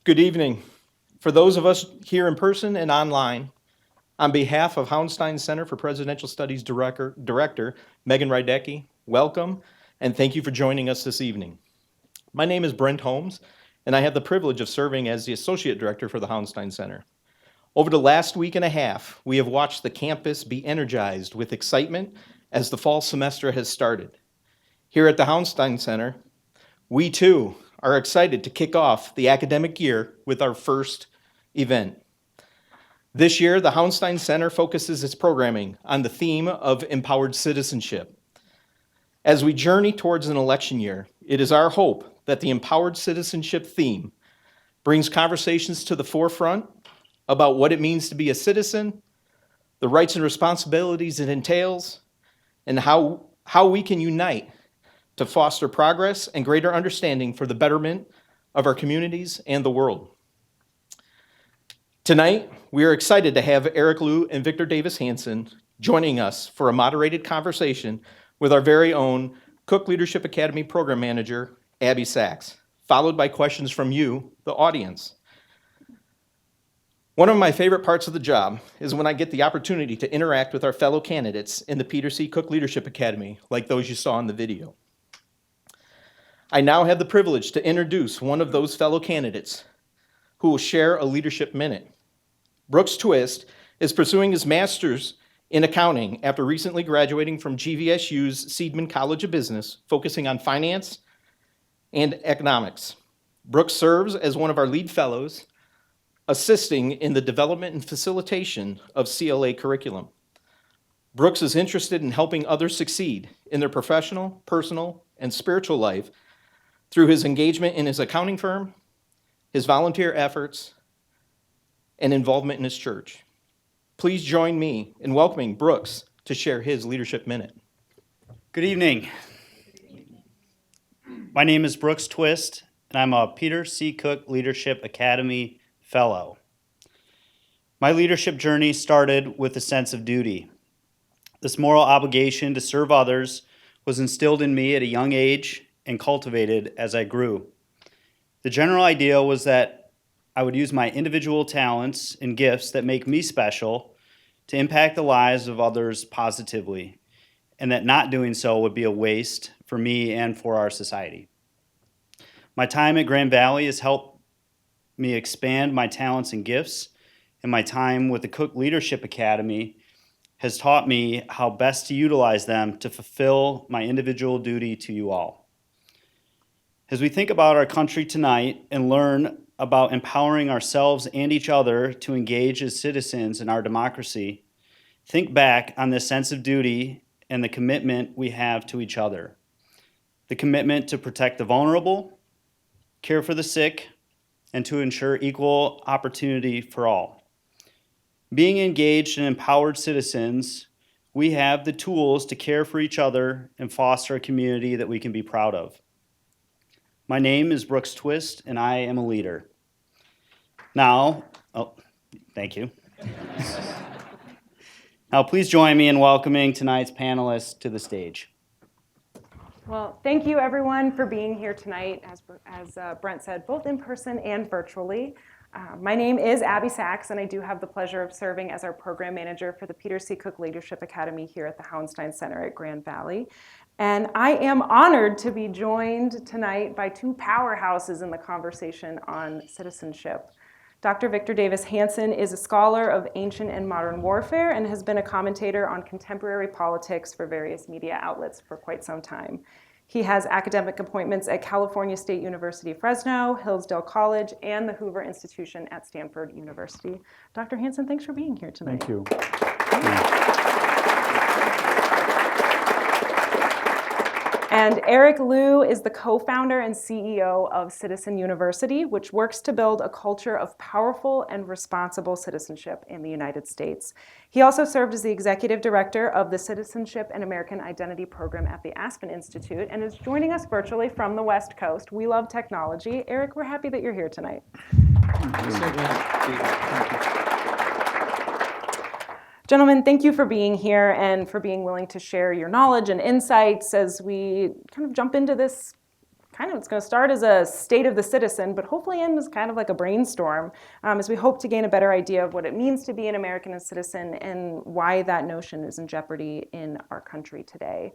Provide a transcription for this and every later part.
Good evening. For those of us here in person and online, on behalf of Hauenstein Center for Presidential Studies Director Megan Rydecki, welcome and thank you for joining us this evening. My name is Brent Holmes, and I have the privilege of serving as the Associate Director for the Hauenstein Center. Over the last week and a half, we have watched the campus be energized with excitement as the fall semester has started. Here at the Hauenstein Center, we too are excited to kick off the academic year with our first event. This year, the Hauenstein Center focuses its programming on the theme of empowered citizenship. As we journey towards an election year, it is our hope that the empowered citizenship theme brings conversations to the forefront about what it means to be a citizen, the rights and responsibilities it entails, and how we can unite to foster progress and greater understanding for the betterment of our communities and the world. Tonight, we are excited to have Eric Liu and Victor Davis Hanson joining us for a moderated conversation with our very own Cook Leadership Academy Program Manager, Abby Sachs, followed by questions from you, the audience. One of my favorite parts of the job is when I get the opportunity to interact with our fellow candidates in the Peter C. Cook Leadership Academy, like those you saw in the video. I now have the privilege to introduce one of those fellow candidates who will share a leadership minute. Brooks Twist is pursuing his master's in accounting after recently graduating from GVSU's Seidman College of Business, focusing on finance and economics. Brooks serves as one of our lead fellows, assisting in the development and facilitation of CLA curriculum. Brooks is interested in helping others succeed in their professional, personal, and spiritual life through his engagement in his accounting firm, his volunteer efforts, and involvement in his church. Please join me in welcoming Brooks to share his leadership minute. Good evening. My name is Brooks Twist, and I'm a Peter C. Cook Leadership Academy Fellow. My leadership journey started with a sense of duty. This moral obligation to serve others was instilled in me at a young age and cultivated as I grew. The general idea was that I would use my individual talents and gifts that make me special to impact the lives of others positively, and that not doing so would be a waste for me and for our society. My time at Grand Valley has helped me expand my talents and gifts, and my time with the Cook Leadership Academy has taught me how best to utilize them to fulfill my individual duty to you all. As we think about our country tonight and learn about empowering ourselves and each other to engage as citizens in our democracy, think back on this sense of duty and the commitment we have to each other. The commitment to protect the vulnerable, care for the sick, and to ensure equal opportunity for all. Being engaged and empowered citizens, we have the tools to care for each other and foster a community that we can be proud of. My name is Brooks Twist, and I am a leader. Now, thank you. Now, please join me in welcoming tonight's panelists to the stage. Well, thank you everyone for being here tonight, as Brent said, both in person and virtually. My name is Abby Sachs, and I do have the pleasure of serving as our program manager for the Peter C. Cook Leadership Academy here at the Hauenstein Center at Grand Valley. And I am honored to be joined tonight by two powerhouses in the conversation on citizenship. Dr. Victor Davis Hanson is a scholar of ancient and modern warfare and has been a commentator on contemporary politics for various media outlets for quite some time. He has academic appointments at California State University, Fresno, Hillsdale College, and the Hoover Institution at Stanford University. Dr. Hanson, thanks for being here tonight. Thank you. And Eric Liu is the co-founder and CEO of Citizen University, which works to build a culture of powerful and responsible citizenship in the United States. He also served as the executive director of the Citizenship and American Identity program at the Aspen Institute and is joining us virtually from the West Coast. We love technology. Eric, we're happy that you're here tonight. Gentlemen, thank you for being here and for being willing to share your knowledge and insights as we kind of jump into this it's going to start as a state of the citizen, but hopefully end as kind of like a brainstorm as we hope to gain a better idea of what it means to be an American citizen and why that notion is in jeopardy in our country today.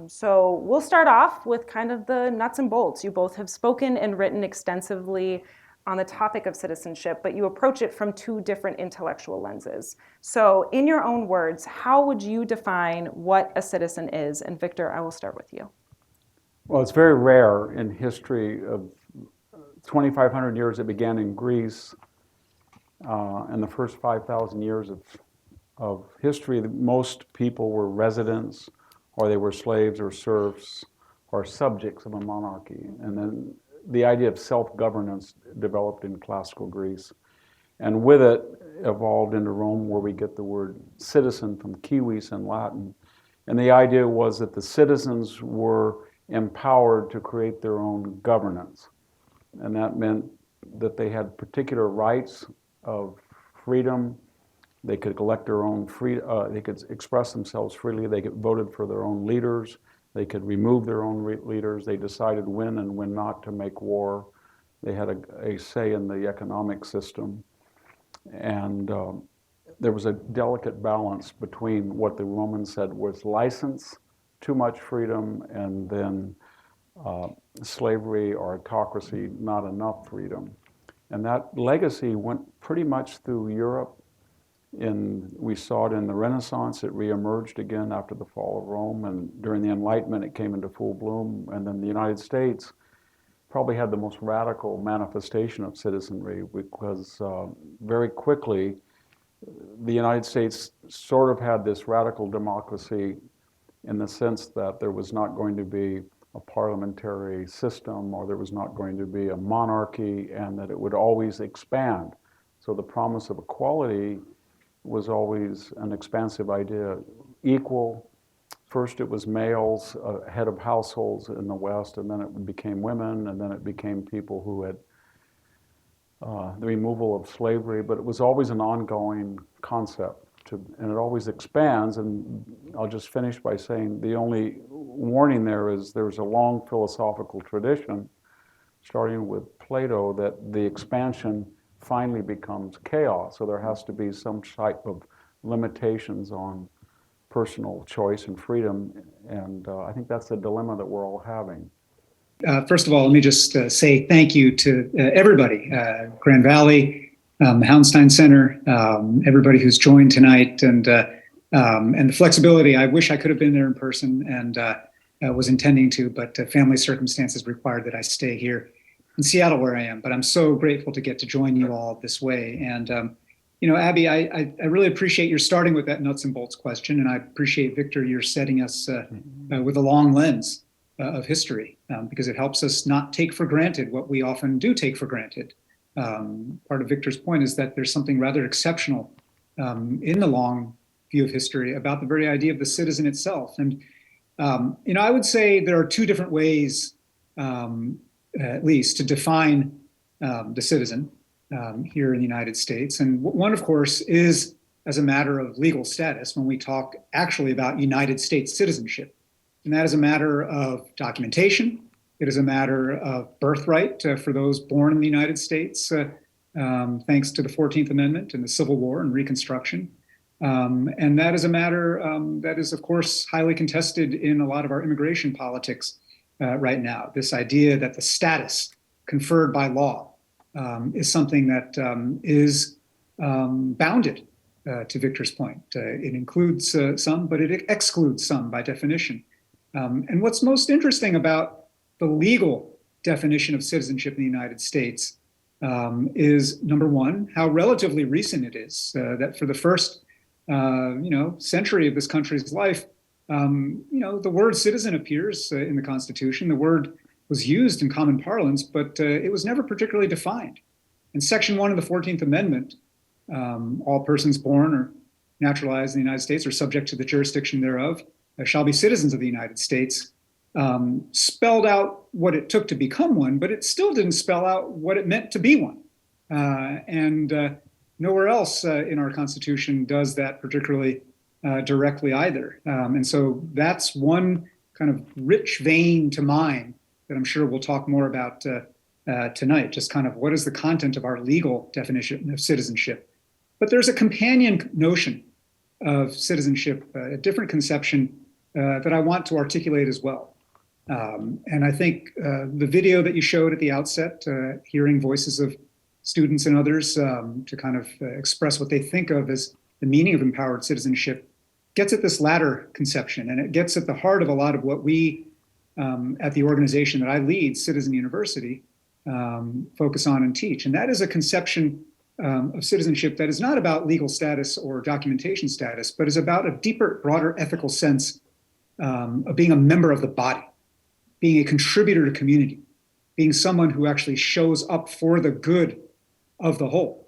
So we'll start off with kind of the nuts and bolts. You both have spoken and written extensively on the topic of citizenship, but you approach it from two different intellectual lenses. So in your own words, how would you define what a citizen is? And Victor, I will start with you. Well, it's very rare in history of 2,500 years. It began in Greece. In the first 5,000 years of history, most people were residents, or they were slaves or serfs or subjects of a monarchy. And then the idea of self-governance developed in classical Greece. And with it evolved into Rome, where we get the word citizen from civis in Latin. And the idea was that the citizens were empowered to create their own governance. And that meant that they had particular rights of freedom. They could elect their own they could express themselves freely. They voted for their own leaders. They could remove their own leaders. They decided when and when not to make war. They had a say in the economic system. And there was a delicate balance between what the Romans said was license, too much freedom, and then slavery or autocracy, not enough freedom. And that legacy went pretty much through Europe. We saw it in the Renaissance. It reemerged again after the fall of Rome, and during the Enlightenment it came into full bloom. And then the United States probably had the most radical manifestation of citizenry, because very quickly the United States sort of had this radical democracy in the sense that there was not going to be a parliamentary system, or there was not going to be a monarchy, and that it would always expand. So the promise of equality was always an expansive idea. Equal, first it was males, head of households in the West, and then it became women, and then it became people who had the removal of slavery, but it was always an ongoing concept. And it always expands, and I'll just finish by saying the only warning there is there's a long philosophical tradition, starting with Plato, that the expansion finally becomes chaos. So there has to be some type of limitations on personal choice and freedom, and I think that's the dilemma that we're all having. First of all, let me just say thank you to everybody, Grand Valley, the Hauenstein Center, everybody who's joined tonight, and the flexibility. I wish I could have been there in person, and was intending to, but family circumstances required that I stay here in Seattle, where I am. But I'm so grateful to get to join you all this way. And Abby, I really appreciate your starting with that nuts and bolts question, and I appreciate, Victor, you're setting us with a long lens of history, because it helps us not take for granted what we often do take for granted. Part of Victor's point is that there's something rather exceptional in the long view of history about the very idea of the citizen itself. And I would say there are two different ways, at least, to define the citizen here in the United States. And one, of course, is as a matter of legal status when we talk actually about United States citizenship. And that is a matter of documentation. It is a matter of birthright for those born in the United States, thanks to the 14th Amendment and the Civil War and Reconstruction. And that is a matter that is, of course, highly contested in a lot of our immigration politics right now. This idea that the status conferred by law is something that is bounded, to Victor's point. It includes some, but it excludes some by definition. And what's most interesting about the legal definition of citizenship in the United States is, number one, how relatively recent it is. That for the first century of this country's life, the word citizen appears in the Constitution. The word was used in common parlance, but it was never particularly defined. In Section 1 of the 14th Amendment, all persons born or naturalized in the United States are subject to the jurisdiction thereof, shall be citizens of the United States, spelled out what it took to become one, but it still didn't spell out what it meant to be one. And nowhere else in our Constitution does that particularly directly either. And so that's one kind of rich vein to mine that I'm sure we'll talk more about tonight, just kind of what is the content of our legal definition of citizenship. But there's a companion notion of citizenship, a different conception that I want to articulate as well. And I think the video that you showed at the outset, hearing voices of students and others to kind of express what they think of as the meaning of empowered citizenship, gets at this latter conception, and it gets at the heart of a lot of what we at the organization that I lead, Citizen University, focus on and teach. And that is a conception of citizenship that is not about legal status or documentation status, but is about a deeper, broader ethical sense of being a member of the body, being a contributor to community, being someone who actually shows up for the good of the whole.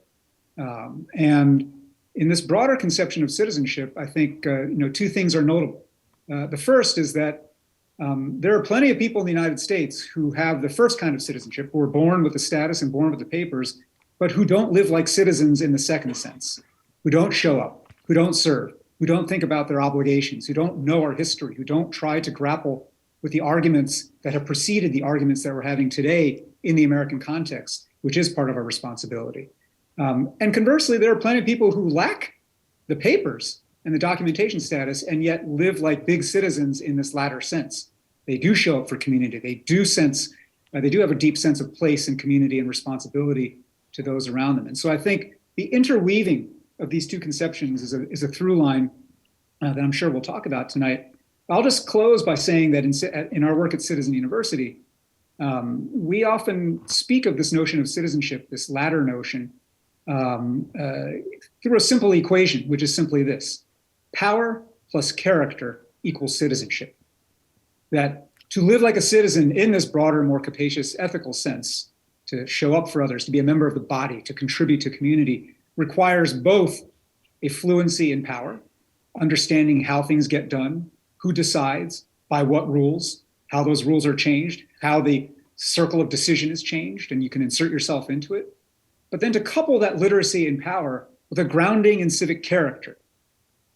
And in this broader conception of citizenship, I think two things are notable. The first is that there are plenty of people in the United States who have the first kind of citizenship, who are born with the status and born with the papers, but who don't live like citizens in the second sense, who don't show up, who don't serve, who don't think about their obligations, who don't know our history, who don't try to grapple with the arguments that have preceded the arguments that we're having today in the American context, which is part of our responsibility. And conversely, there are plenty of people who lack the papers and the documentation status and yet live like big citizens in this latter sense. They do show up for community. They do have a deep sense of place and community and responsibility to those around them. And so I think the interweaving of these two conceptions is a through line that I'm sure we'll talk about tonight. I'll just close by saying that in our work at Citizen University, we often speak of this notion of citizenship, this latter notion, through a simple equation, which is simply this: power plus character equals citizenship. That to live like a citizen in this broader, more capacious ethical sense, to show up for others, to be a member of the body, to contribute to community, requires both a fluency in power, understanding how things get done, who decides, by what rules, how those rules are changed, how the circle of decision is changed, and you can insert yourself into it. But then to couple that literacy and power with a grounding in civic character,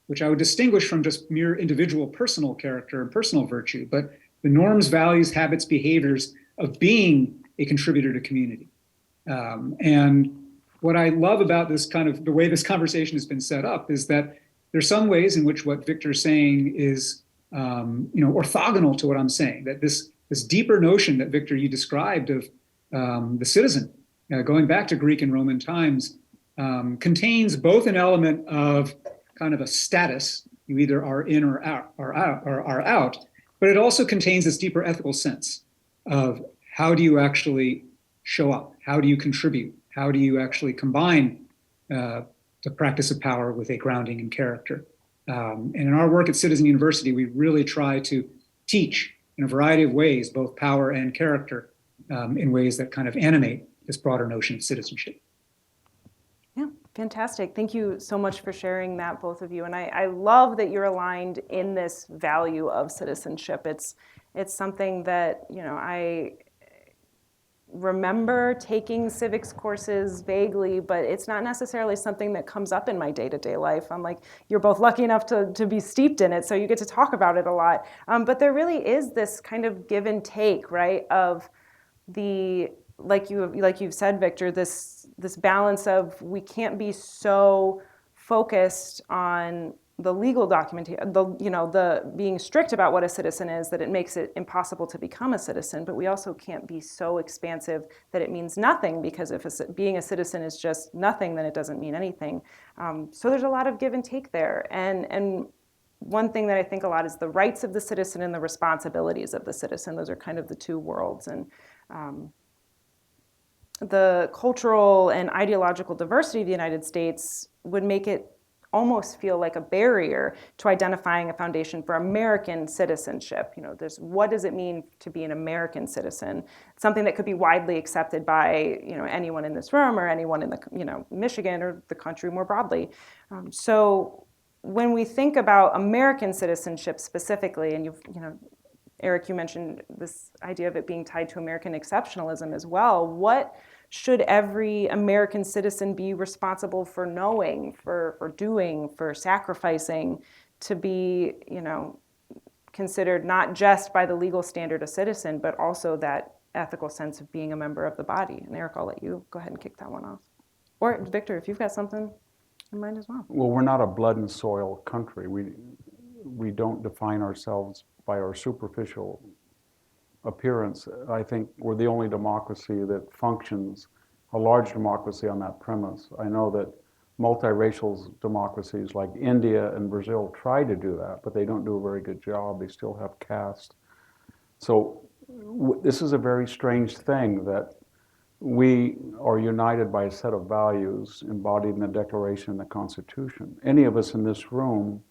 which I would distinguish from just mere individual personal character and personal virtue, but the norms, values, habits, behaviors of being a contributor to community. And what I love about this kind of the way this conversation has been set up is that there's some ways in which what Victor's saying is orthogonal to what I'm saying, that this deeper notion that Victor, you described of the citizen, going back to Greek and Roman times, contains both an element of kind of a status, you either are in or out, but it also contains this deeper ethical sense of how do you actually show up? How do you contribute? How do you actually combine the practice of power with a grounding in character? And in our work at Citizen University, we really try to teach in a variety of ways, both power and character, in ways that kind of animate this broader notion of citizenship. Yeah, fantastic. Thank you so much for sharing that, both of you. And I love that you're aligned in this value of citizenship. It's something that, I remember taking civics courses vaguely, but it's not necessarily something that comes up in my day-to-day life. I'm like, you're both lucky enough to be steeped in it, so you get to talk about it a lot. But there really is this kind of give and take, right, of the, like you've said, Victor, this balance of we can't be so focused on the legal documentation, the being strict about what a citizen is, that it makes it impossible to become a citizen. But we also can't be so expansive that it means nothing, because if being a citizen is just nothing, then it doesn't mean anything. So there's a lot of give and take there. And one thing that I think a lot is the rights of the citizen and the responsibilities of the citizen. Those are kind of the two worlds. And the cultural and ideological diversity of the United States would make it almost feel like a barrier to identifying a foundation for American citizenship. There's what does it mean to be an American citizen? It's something that could be widely accepted by anyone in this room or anyone in the Michigan or the country more broadly. So when we think about American citizenship specifically, and Eric, you mentioned this idea of it being tied to American exceptionalism as well. What should every American citizen be responsible for knowing, for doing, for sacrificing to be, considered not just by the legal standard of citizen, but also that ethical sense of being a member of the body. And Eric, I'll let you go ahead and kick that one off. Or Victor, if you've got something in mind as well. Well, we're not a blood and soil country. We don't define ourselves by our superficial appearance. I think we're the only democracy that functions, a large democracy, on that premise. I know that multiracial democracies like India and Brazil try to do that, but they don't do a very good job. They still have caste. So this is a very strange thing that we are united by a set of values embodied in the Declaration and the Constitution. Any of us in this room,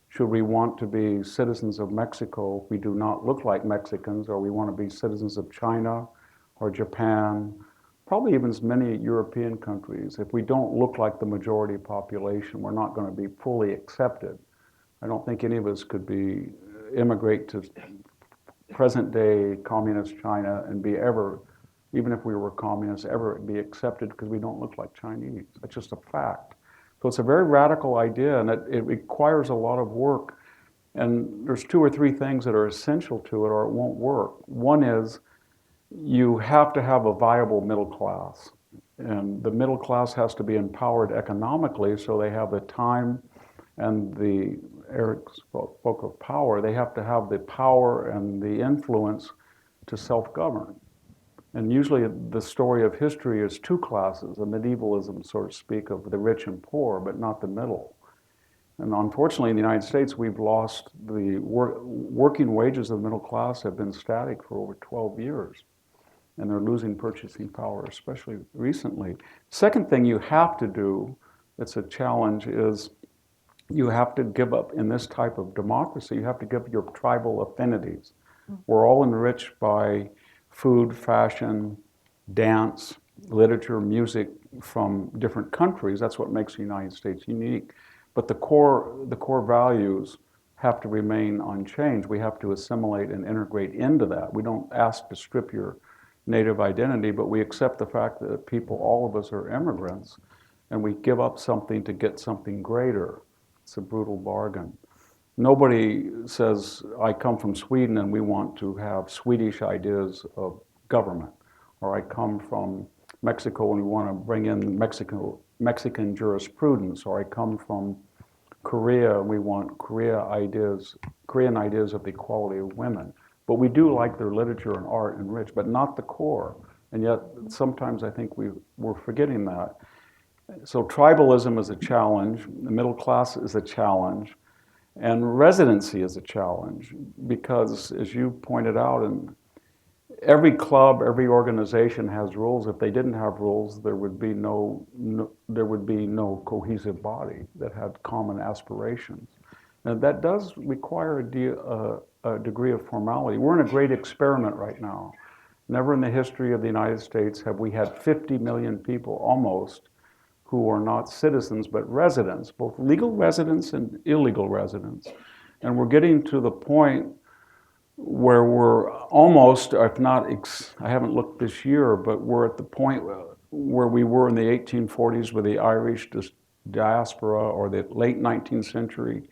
should we want to be citizens of Mexico, if we do not look like Mexicans, or we want to be citizens of China or Japan, probably even as many European countries, if we don't look like the majority population, we're not going to be fully accepted. I don't think any of us could immigrate to present-day communist China and be ever, even if we were communists, ever be accepted because we don't look like Chinese. That's just a fact. So it's a very radical idea, and it requires a lot of work. And there's 2 or 3 things that are essential to it, or it won't work. One is you have to have a viable middle class. And the middle class has to be empowered economically, so they have the time and Eric spoke of power, they have to have the power and the influence to self-govern. And usually the story of history is 2 classes, a medievalism, so to speak, of the rich and poor, but not the middle. And unfortunately, in the United States, we've lost the working wages of the middle class have been static for over 12 years. And they're losing purchasing power, especially recently. Second thing you have to do, it's a challenge, is you have to give up, in this type of democracy, you have to give up your tribal affinities. We're all enriched by food, fashion, dance, literature, music from different countries. That's what makes the United States unique. But the core values have to remain unchanged. We have to assimilate and integrate into that. We don't ask to strip your native identity, but we accept the fact that people, all of us, are immigrants, and we give up something to get something greater. It's a brutal bargain. Nobody says, I come from Sweden and we want to have Swedish ideas of government. Or I come from Mexico and we want to bring in Mexican jurisprudence. Or I come from Korea and we want Korean ideas of the equality of women. But we do like their literature and art and rich, but not the core. And yet sometimes I think we're forgetting that. So tribalism is a challenge, the middle class is a challenge, and residency is a challenge because, as you pointed out, and every club, every organization has rules. If they didn't have rules, there would be no cohesive body that had common aspirations. And that does require a degree of formality. We're in a great experiment right now. Never in the history of the United States have we had 50 million people almost who are not citizens but residents, both legal residents and illegal residents. And we're getting to the point where we're almost, if not, I haven't looked this year, but we're at the point where we were in the 1840s with the Irish diaspora, or the late 19th century,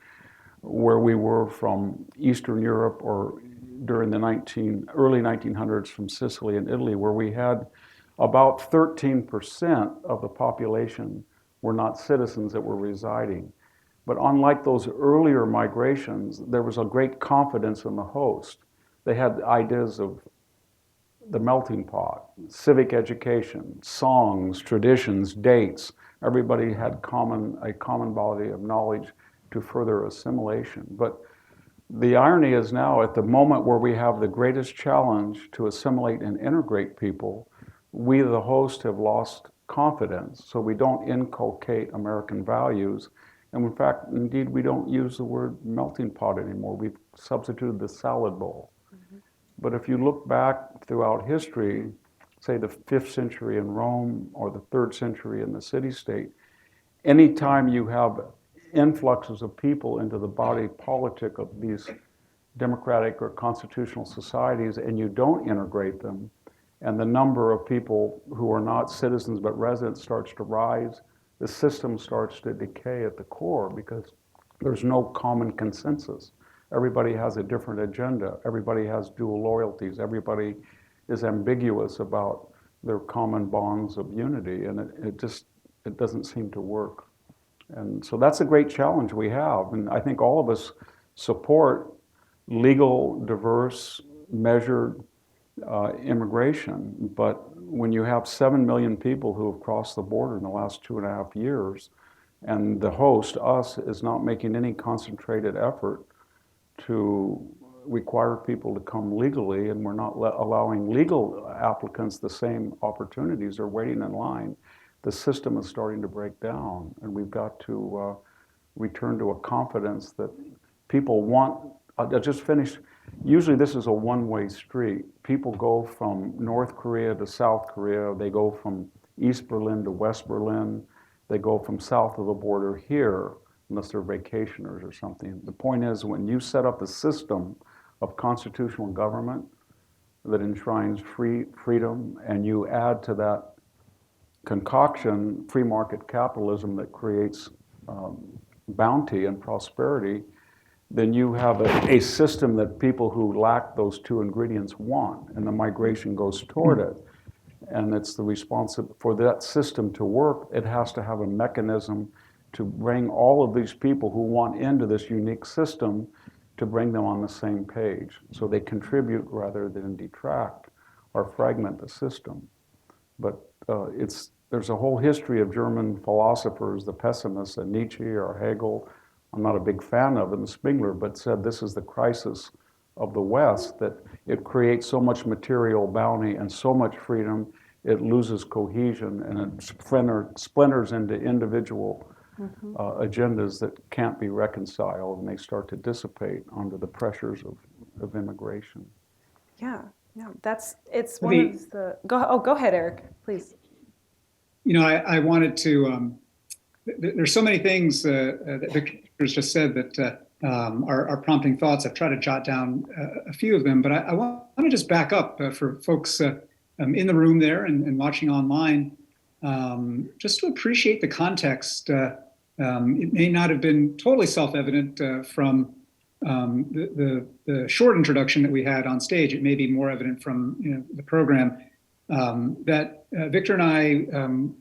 where we were from Eastern Europe, or during the early 1900s from Sicily and Italy, where we had about 13% of the population were not citizens that were residing. But unlike those earlier migrations, there was a great confidence in the host. They had ideas of the melting pot, civic education, songs, traditions, dates. Everybody had a common body of knowledge to further assimilation. But the irony is now, at the moment where we have the greatest challenge to assimilate and integrate people, we, the host, have lost confidence. So we don't inculcate American values. And in fact, indeed, we don't use the word melting pot anymore. We've substituted the salad bowl. Mm-hmm. But if you look back throughout history, say the 5th century in Rome or the 3rd century in the city-state, anytime you have influxes of people into the body politic of these democratic or constitutional societies and you don't integrate them, and the number of people who are not citizens but residents starts to rise, the system starts to decay at the core because there's no common consensus. Everybody has a different agenda. Everybody has dual loyalties. Everybody is ambiguous about their common bonds of unity, and it doesn't seem to work. And so that's a great challenge we have. And I think all of us support legal, diverse, measured immigration. But when you have 7 million people who have crossed the border in the last 2.5 years, and the host, us, is not making any concentrated effort to require people to come legally, and we're not allowing legal applicants the same opportunities or waiting in line, the system is starting to break down. And we've got to return to a confidence that people want. I'll just finish. Usually this is a one-way street. People go from North Korea to South Korea. They go from East Berlin to West Berlin. They go from south of the border here, unless they're vacationers or something. The point is, when you set up a system of constitutional government that enshrines freedom, and you add to that concoction free market capitalism that creates bounty and prosperity, then you have a system that people who lack those two ingredients want, and the migration goes toward it. And it's the responsibility for that system to work. It has to have a mechanism to bring all of these people who want into this unique system, to bring them on the same page, so they contribute rather than detract or fragment the system. But there's a whole history of German philosophers, the pessimists, Nietzsche or Hegel. I'm not a big fan of them, Spengler, but said this is the crisis of the West, that it creates so much material bounty and so much freedom, it loses cohesion, and it splinters into individual agendas that can't be reconciled, and they start to dissipate under the pressures of immigration. Yeah, it's one of the, go ahead, Eric, please. You know, I wanted to, there's so many things that Victor's just said that are prompting thoughts. I've tried to jot down a few of them, but I want to just back up for folks in the room there and watching online, just to appreciate the context. It may not have been totally self-evident from the short introduction that we had on stage. It may be more evident from the program that Victor and I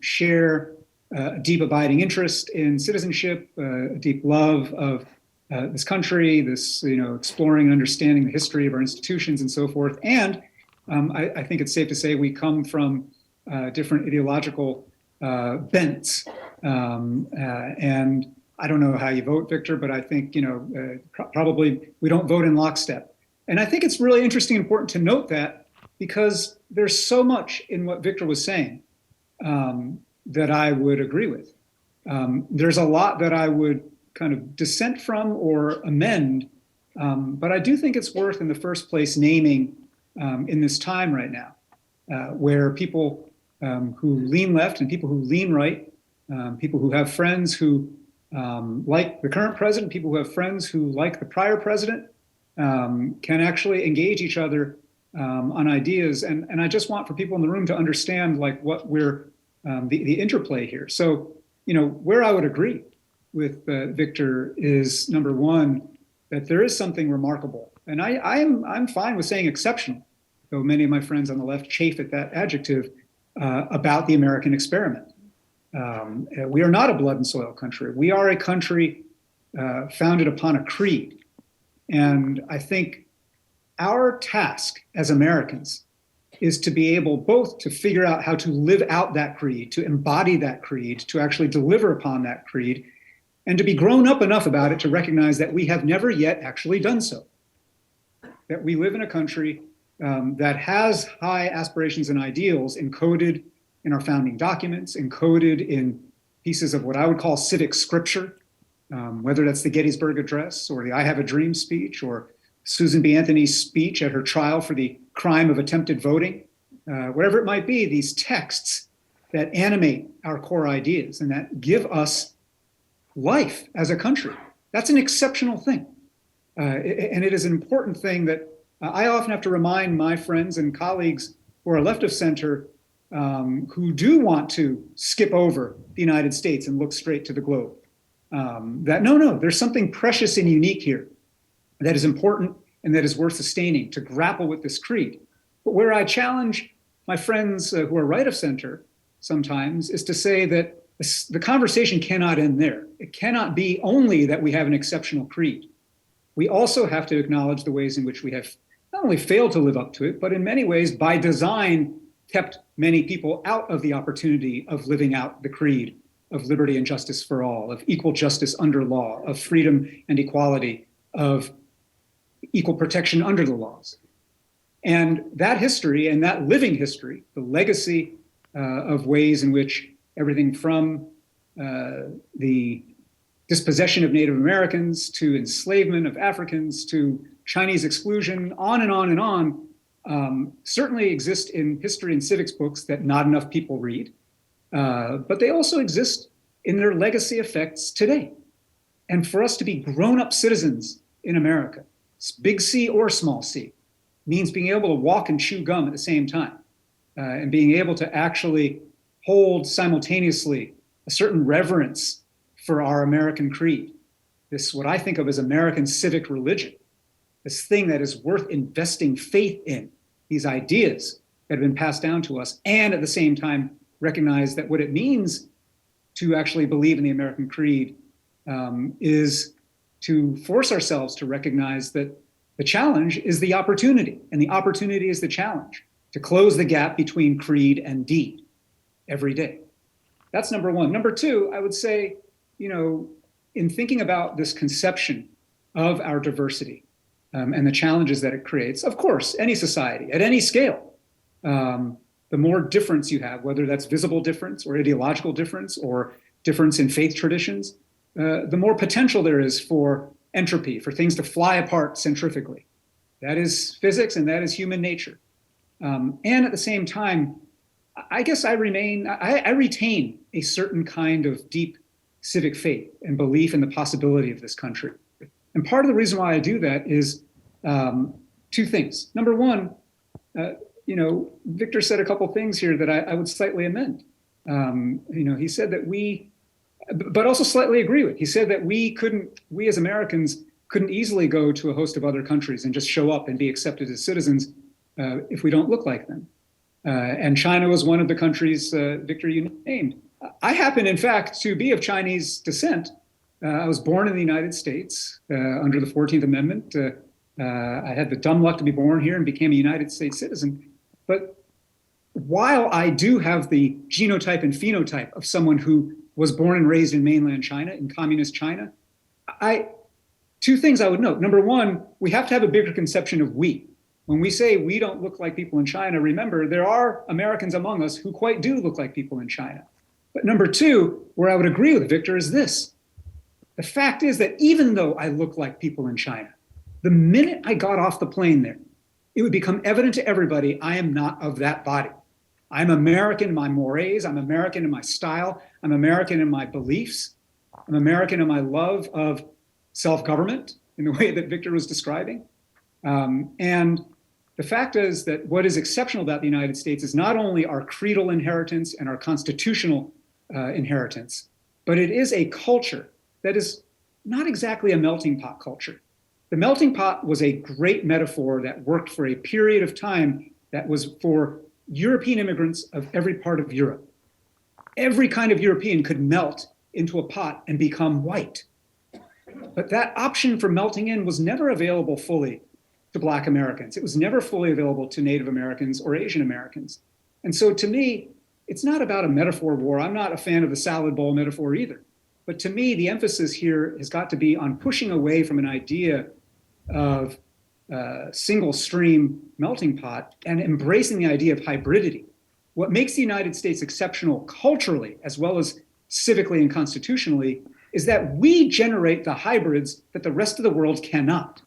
share a deep abiding interest in citizenship, a deep love of this country, this exploring and understanding the history of our institutions and so forth. And I think it's safe to say we come from different ideological bents. And I don't know how you vote, Victor, but I think probably we don't vote in lockstep. And I think it's really interesting and important to note that, because there's so much in what Victor was saying that I would agree with. There's a lot that I would kind of dissent from or amend, but I do think it's worth in the first place naming in this time right now, where people who lean left and people who lean right, people who have friends who like the current president, people who have friends who like the prior president, can actually engage each other on ideas. And I just want for people in the room to understand like what we're, the interplay here. So, where I would agree with Victor is, number one, that there is something remarkable. And I'm fine with saying exceptional, though many of my friends on the left chafe at that adjective, about the American experiment. We are not a blood and soil country. We are a country founded upon a creed. And I think our task as Americans is to be able both to figure out how to live out that creed, to embody that creed, to actually deliver upon that creed, and to be grown up enough about it to recognize that we have never yet actually done so. That we live in a country that has high aspirations and ideals encoded in our founding documents, encoded in pieces of what I would call civic scripture, whether that's the Gettysburg Address or the I Have a Dream speech or Susan B. Anthony's speech at her trial for the crime of attempted voting, whatever it might be, these texts that animate our core ideas and that give us life as a country. That's an exceptional thing. And it is an important thing that I often have to remind my friends and colleagues who are left of center, who do want to skip over the United States and look straight to the globe. That no, there's something precious and unique here. that is important and that is worth sustaining to grapple with this creed. But where I challenge my friends who are right of center sometimes is to say that the conversation cannot end there. It cannot be only that we have an exceptional creed. We also have to acknowledge the ways in which we have not only failed to live up to it, but in many ways, by design, kept many people out of the opportunity of living out the creed of liberty and justice for all, of equal justice under law, of freedom and equality, of equal protection under the laws. And that history and that living history, the legacy of ways in which everything from the dispossession of Native Americans to enslavement of Africans to Chinese exclusion, on and on and on, certainly exist in history and civics books that not enough people read. But they also exist in their legacy effects today. And for us to be grown-up citizens in America, big C or small c, means being able to walk and chew gum at the same time, and being able to actually hold simultaneously a certain reverence for our American creed, this what I think of as American civic religion, this thing that is worth investing faith in, these ideas that have been passed down to us, and at the same time recognize that what it means to actually believe in the American creed is to force ourselves to recognize that the challenge is the opportunity, and the opportunity is the challenge, to close the gap between creed and deed every day. That's number one. Number two, I would say, in thinking about this conception of our diversity and the challenges that it creates, of course, any society at any scale, the more difference you have, whether that's visible difference or ideological difference or difference in faith traditions, the more potential there is for entropy, for things to fly apart centrifugally. That is physics and that is human nature. And at the same time, I guess I retain a certain kind of deep civic faith and belief in the possibility of this country. And part of the reason why I do that is two things. Number one, Victor said a couple things here that I would slightly amend. He said that but also slightly agree with. He said that we as Americans couldn't easily go to a host of other countries and just show up and be accepted as citizens if we don't look like them. And China was one of the countries, Victor, you named. I happen, in fact, to be of Chinese descent. I was born in the United States under the 14th Amendment. I had the dumb luck to be born here and became a United States citizen. But while I do have the genotype and phenotype of someone who was born and raised in mainland China, in communist China, two things I would note. Number one, we have to have a bigger conception of we. When we say we don't look like people in China, remember, there are Americans among us who quite do look like people in China. But number two, where I would agree with Victor, is this. The fact is that even though I look like people in China, the minute I got off the plane there, it would become evident to everybody I am not of that body. I'm American in my mores, I'm American in my style, I'm American in my beliefs, I'm American in my love of self-government in the way that Victor was describing. And the fact is that what is exceptional about the United States is not only our creedal inheritance and our constitutional inheritance, but it is a culture that is not exactly a melting pot culture. The melting pot was a great metaphor that worked for a period of time that was for European immigrants of every part of Europe. Every kind of European could melt into a pot and become white. But that option for melting in was never available fully to Black Americans. It was never fully available to Native Americans or Asian Americans. And so to me, it's not about a metaphor war. I'm not a fan of the salad bowl metaphor either. But to me, the emphasis here has got to be on pushing away from an idea of single stream melting pot and embracing the idea of hybridity. What makes the United States exceptional culturally, as well as civically and constitutionally, is that we generate the hybrids that the rest of the world cannot.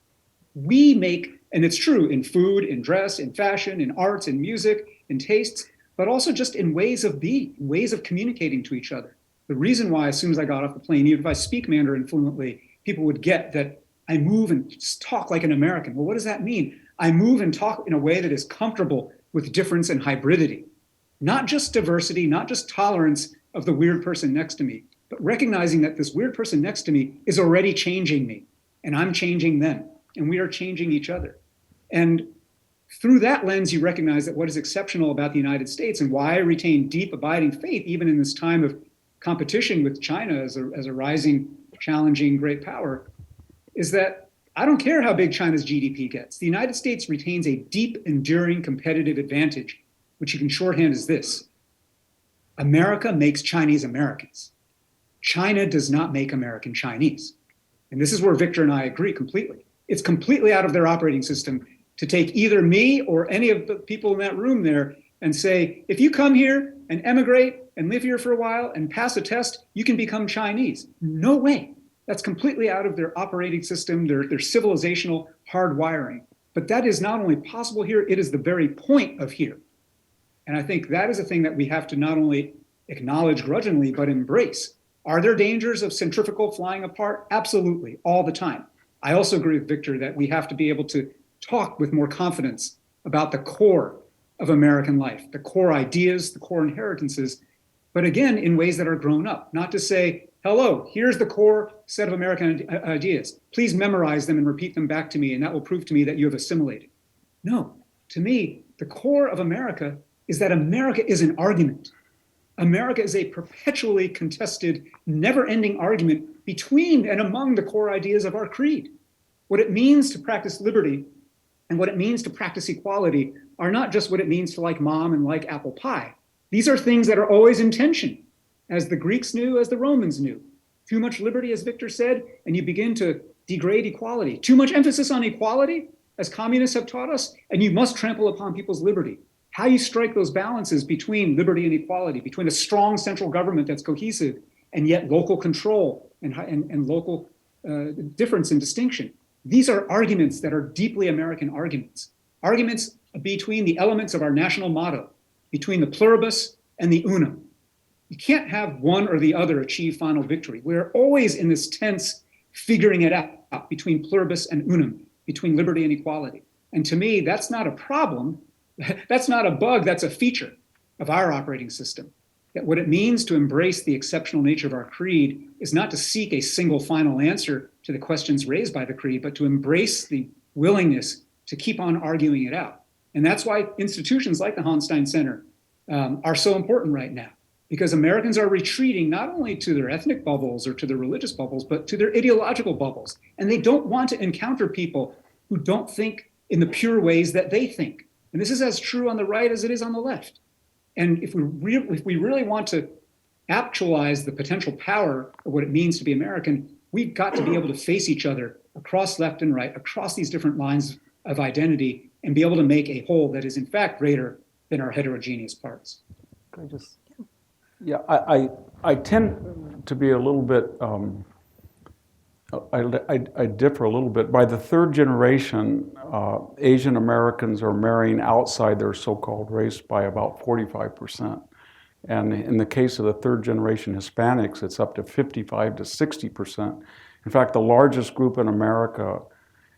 We make, and it's true in food, in dress, in fashion, in arts, in music, in tastes, but also just in ways of being, ways of communicating to each other. The reason why, as soon as I got off the plane, even if I speak Mandarin fluently, people would get that I move and just talk like an American. Well, what does that mean? I move and talk in a way that is comfortable with difference and hybridity. Not just diversity, not just tolerance of the weird person next to me, but recognizing that this weird person next to me is already changing me, and I'm changing them. and we are changing each other. And through that lens, you recognize that what is exceptional about the United States and why I retain deep, abiding faith, even in this time of competition with China as a rising, challenging great power, is that I don't care how big China's GDP gets. The United States retains a deep, enduring competitive advantage, which you can shorthand as this: America makes Chinese Americans. China does not make American Chinese. And this is where Victor and I agree completely. It's completely out of their operating system to take either me or any of the people in that room there and say, if you come here and emigrate and live here for a while and pass a test, you can become Chinese. No way. That's completely out of their operating system, their civilizational hardwiring. But that is not only possible here, it is the very point of here. And I think that is a thing that we have to not only acknowledge grudgingly, but embrace. Are there dangers of centrifugal flying apart? Absolutely, all the time. I also agree with Victor that we have to be able to talk with more confidence about the core of American life, the core ideas, the core inheritances, but again, in ways that are grown up, not to say, hello, here's the core set of American ideas. Please memorize them and repeat them back to me, and that will prove to me that you have assimilated. No, to me, the core of America is that America is an argument. America is a perpetually contested, never-ending argument between and among the core ideas of our creed. What it means to practice liberty and what it means to practice equality are not just what it means to like mom and like apple pie. These are things that are always in tension, as the Greeks knew, as the Romans knew. Too much liberty, as Victor said, and you begin to degrade equality. Too much emphasis on equality, as communists have taught us, and you must trample upon people's liberty. How you strike those balances between liberty and equality, between a strong central government that's cohesive and yet local control and local difference and distinction. These are arguments that are deeply American arguments. Arguments between the elements of our national motto, between the pluribus and the unum. You can't have one or the other achieve final victory. We're always in this tense figuring it out between pluribus and unum, between liberty and equality. And to me, that's not a problem. That's not a bug, that's a feature of our operating system. That what it means to embrace the exceptional nature of our creed is not to seek a single final answer to the questions raised by the creed, but to embrace the willingness to keep on arguing it out. And that's why institutions like the Hauenstein Center are so important right now, because Americans are retreating not only to their ethnic bubbles or to their religious bubbles, but to their ideological bubbles. And they don't want to encounter people who don't think in the pure ways that they think. And this is as true on the right as it is on the left. And if we really want to actualize the potential power of what it means to be American, we've got to be able to face each other across left and right, across these different lines of identity, and be able to make a whole that is in fact greater than our heterogeneous parts. Can I just, yeah, I tend to be a little bit, I differ a little bit. By the third generation, Asian Americans are marrying outside their so-called race by about 45%. And in the case of the third generation Hispanics, it's up to 55 to 60%. In fact, the largest group in America,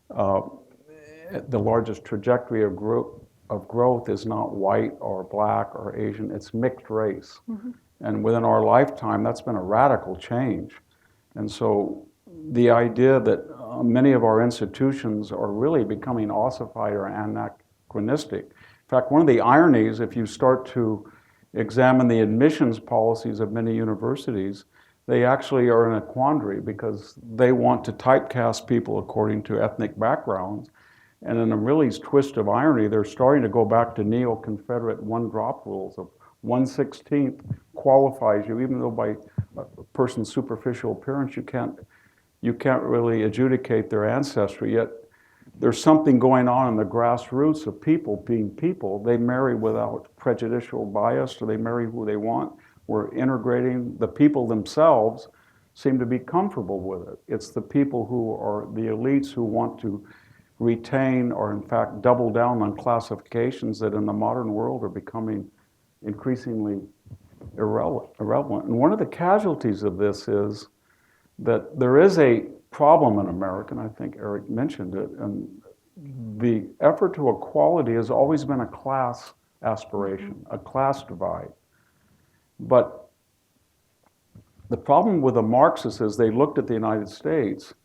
the largest trajectory of growth is not white or black or Asian, it's mixed race. Mm-hmm. And within our lifetime, that's been a radical change. And so the idea that many of our institutions are really becoming ossified or anachronistic. In fact, one of the ironies, if you start to examine the admissions policies of many universities, they actually are in a quandary because they want to typecast people according to ethnic backgrounds. And in a really twist of irony, they're starting to go back to neo-Confederate one-drop rules of 1/16 qualifies you, even though by a person's superficial appearance you can't really adjudicate their ancestry. Yet there's something going on in the grassroots of people being people. They marry without prejudicial bias, or they marry who they want. We're integrating. The people themselves seem to be comfortable with it. It's the people who are the elites who want to retain or in fact double down on classifications that in the modern world are becoming increasingly irrelevant. And one of the casualties of this is that there is a problem in America, and I think Eric mentioned it, and the effort to equality has always been a class aspiration, a class divide. But the problem with the Marxists is they looked at the United States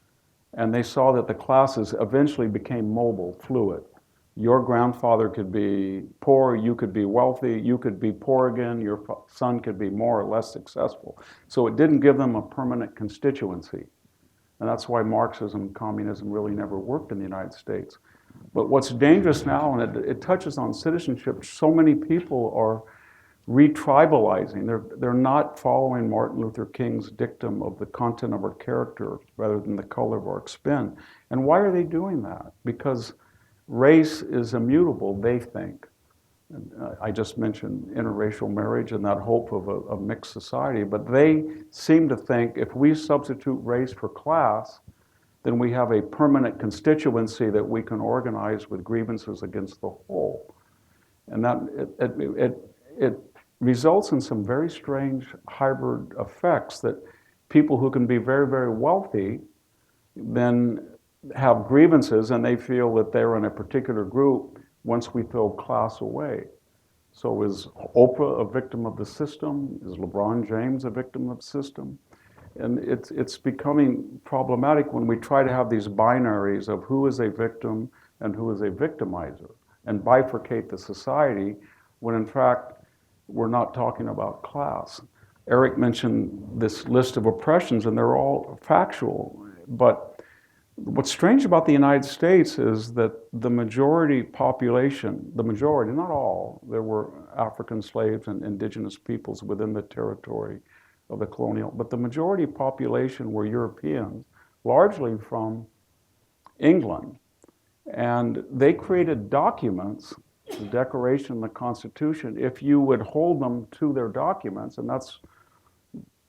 And they saw that the classes eventually became mobile, fluid. Your grandfather could be poor, you could be wealthy, you could be poor again, your son could be more or less successful. So it didn't give them a permanent constituency. And that's why Marxism and communism really never worked in the United States. But what's dangerous now, and it touches on citizenship, so many people are re-tribalizing. They're not following Martin Luther King's dictum of the content of our character rather than the color of our skin. And why are they doing that? Because race is immutable, they think. I just mentioned interracial marriage and that hope of a mixed society, but they seem to think if we substitute race for class, then we have a permanent constituency that we can organize with grievances against the whole. And that it results in some very strange hybrid effects that people who can be very, very wealthy then have grievances and they feel that they're in a particular group once we throw class away. So is Oprah a victim of the system? Is LeBron James a victim of the system? And it's becoming problematic when we try to have these binaries of who is a victim and who is a victimizer and bifurcate the society when in fact we're not talking about class. Eric mentioned this list of oppressions and they're all factual, but what's strange about the United States is that the majority population, the majority, not all, there were African slaves and indigenous peoples within the territory of the colonial, but the majority population were Europeans, largely from England. And they created documents, the Declaration and the Constitution, if you would hold them to their documents, and that's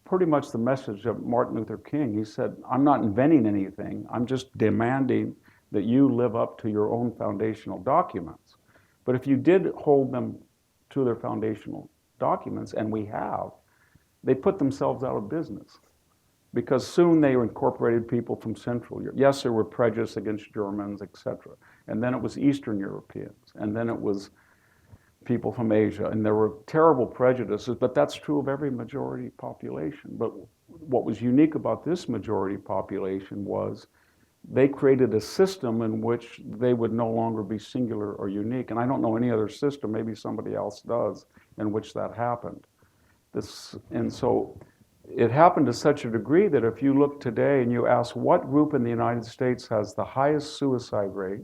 pretty much the message of Martin Luther King. He said, I'm not inventing anything, I'm just demanding that you live up to your own foundational documents. But if you did hold them to their foundational documents, and we have, they put themselves out of business. Because soon they incorporated people from Central Europe. Yes, there were prejudice against Germans, etc. And then it was Eastern Europeans. And then it was people from Asia. And there were terrible prejudices, but that's true of every majority population. But what was unique about this majority population was they created a system in which they would no longer be singular or unique. And I don't know any other system, maybe somebody else does, in which that happened. And so it happened to such a degree that if you look today and you ask what group in the United States has the highest suicide rate,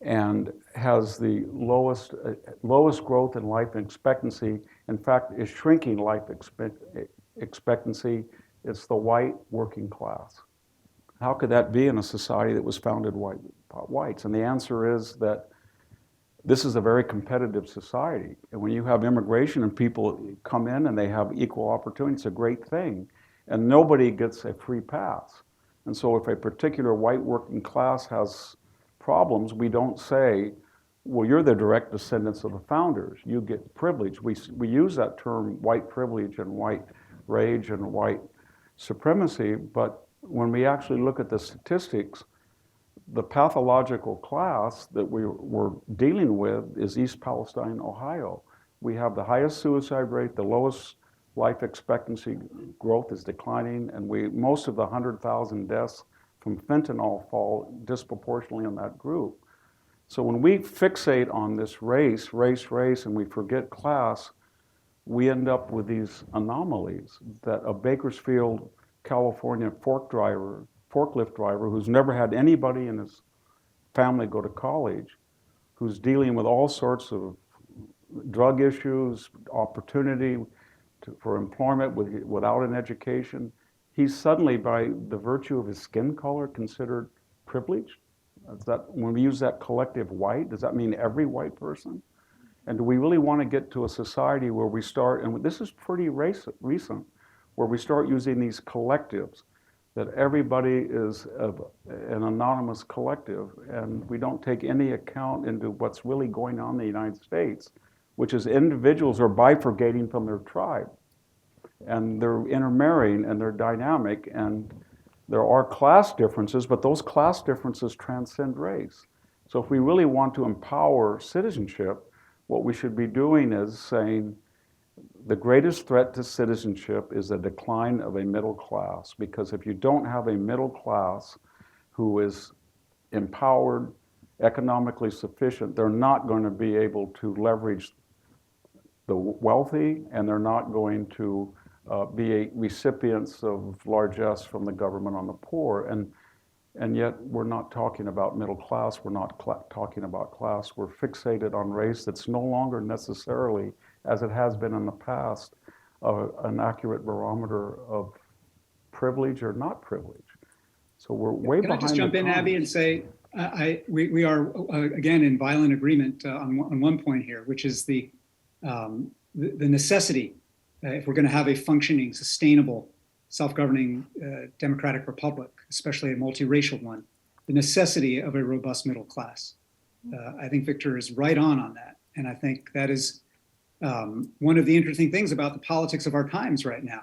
and has the lowest growth in life expectancy, in fact, is shrinking life expectancy, it's the white working class. How could that be in a society that was founded by whites? And the answer is that this is a very competitive society. And when you have immigration and people come in and they have equal opportunity, it's a great thing. And nobody gets a free pass. And so if a particular white working class has problems, we don't say, well, you're the direct descendants of the founders. You get privilege. We use that term white privilege and white rage and white supremacy, but when we actually look at the statistics, the pathological class that we're dealing with is East Palestine, Ohio. We have the highest suicide rate, the lowest life expectancy growth is declining, and most of the 100,000 deaths from fentanyl fall disproportionately in that group. So when we fixate on this race, and we forget class, we end up with these anomalies that a Bakersfield, California forklift driver who's never had anybody in his family go to college, who's dealing with all sorts of drug issues, opportunity for employment without an education, he's suddenly, by the virtue of his skin color, considered privileged. When we use that collective white, does that mean every white person? And do we really want to get to a society where we start, and this is pretty recent, where we start using these collectives, that everybody is an anonymous collective, and we don't take any account into what's really going on in the United States, which is individuals are bifurcating from their tribe, and they're intermarrying, and they're dynamic, and there are class differences, but those class differences transcend race. So if we really want to empower citizenship, what we should be doing is saying the greatest threat to citizenship is the decline of a middle class, because if you don't have a middle class who is empowered, economically sufficient, they're not going to be able to leverage the wealthy, and they're not going to be recipients of largesse from the government on the poor. And yet we're not talking about middle class, we're not talking about class, we're fixated on race that's no longer necessarily, as it has been in the past, an accurate barometer of privilege or not privilege. So we're way Can I behind just jump the in, Abby, and times. say we are again in violent agreement on one point here, which is the necessity, if we're going to have a functioning, sustainable, self-governing democratic republic, especially a multiracial one, the necessity of a robust middle class. I think Victor is right on that, and I think that is one of the interesting things about the politics of our times right now,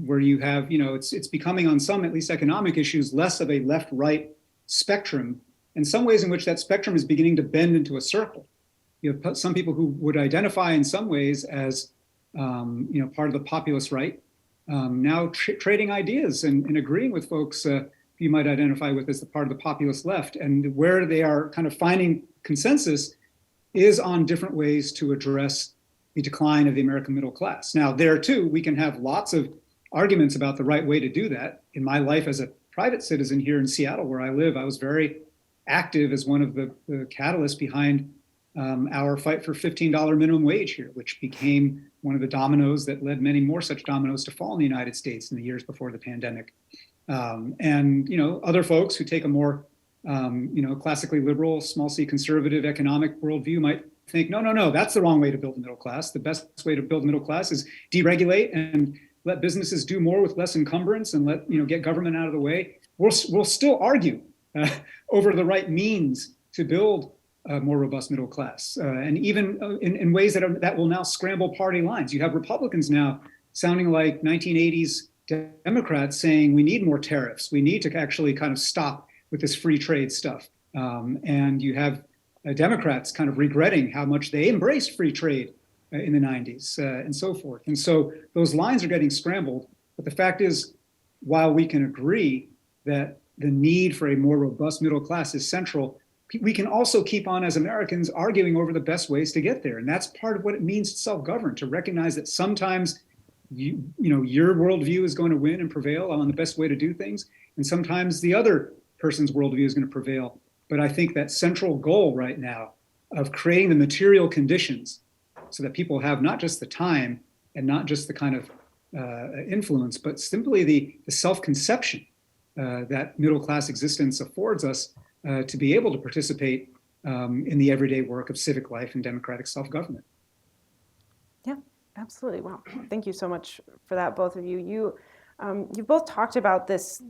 where you have, it's becoming on some, at least economic issues, less of a left-right spectrum, in some ways in which that spectrum is beginning to bend into a circle. You have some people who would identify in some ways as, part of the populist right, now trading ideas and agreeing with folks you might identify with as the part of the populist left. And where they are kind of finding consensus is on different ways to address the decline of the American middle class. Now, there too, we can have lots of arguments about the right way to do that. In my life as a private citizen here in Seattle, where I live, I was very active as one of the catalysts behind our fight for $15 minimum wage here, which became one of the dominoes that led many more such dominoes to fall in the United States in the years before the pandemic. And other folks who take a more classically liberal, small c conservative economic worldview might think, no, that's the wrong way to build a middle class. The best way to build a middle class is deregulate and let businesses do more with less encumbrance and get government out of the way. We'll still argue over the right means to build a more robust middle class, and even in ways that will now scramble party lines. You have Republicans now sounding like 1980s Democrats saying we need more tariffs. We need to actually kind of stop with this free trade stuff. And you have Democrats kind of regretting how much they embraced free trade in the 90s and so forth. And so those lines are getting scrambled. But the fact is, while we can agree that the need for a more robust middle class is central, we can also keep on as Americans arguing over the best ways to get there. And that's part of what it means to self-govern, to recognize that sometimes your worldview is going to win and prevail on the best way to do things. And sometimes the other person's worldview is going to prevail. But I think that central goal right now of creating the material conditions so that people have not just the time and not just the kind of influence, but simply the self-conception that middle-class existence affords us to be able to participate in the everyday work of civic life and democratic self-government. Yeah, absolutely. Wow. Thank you so much for that, both of you. You both talked about this,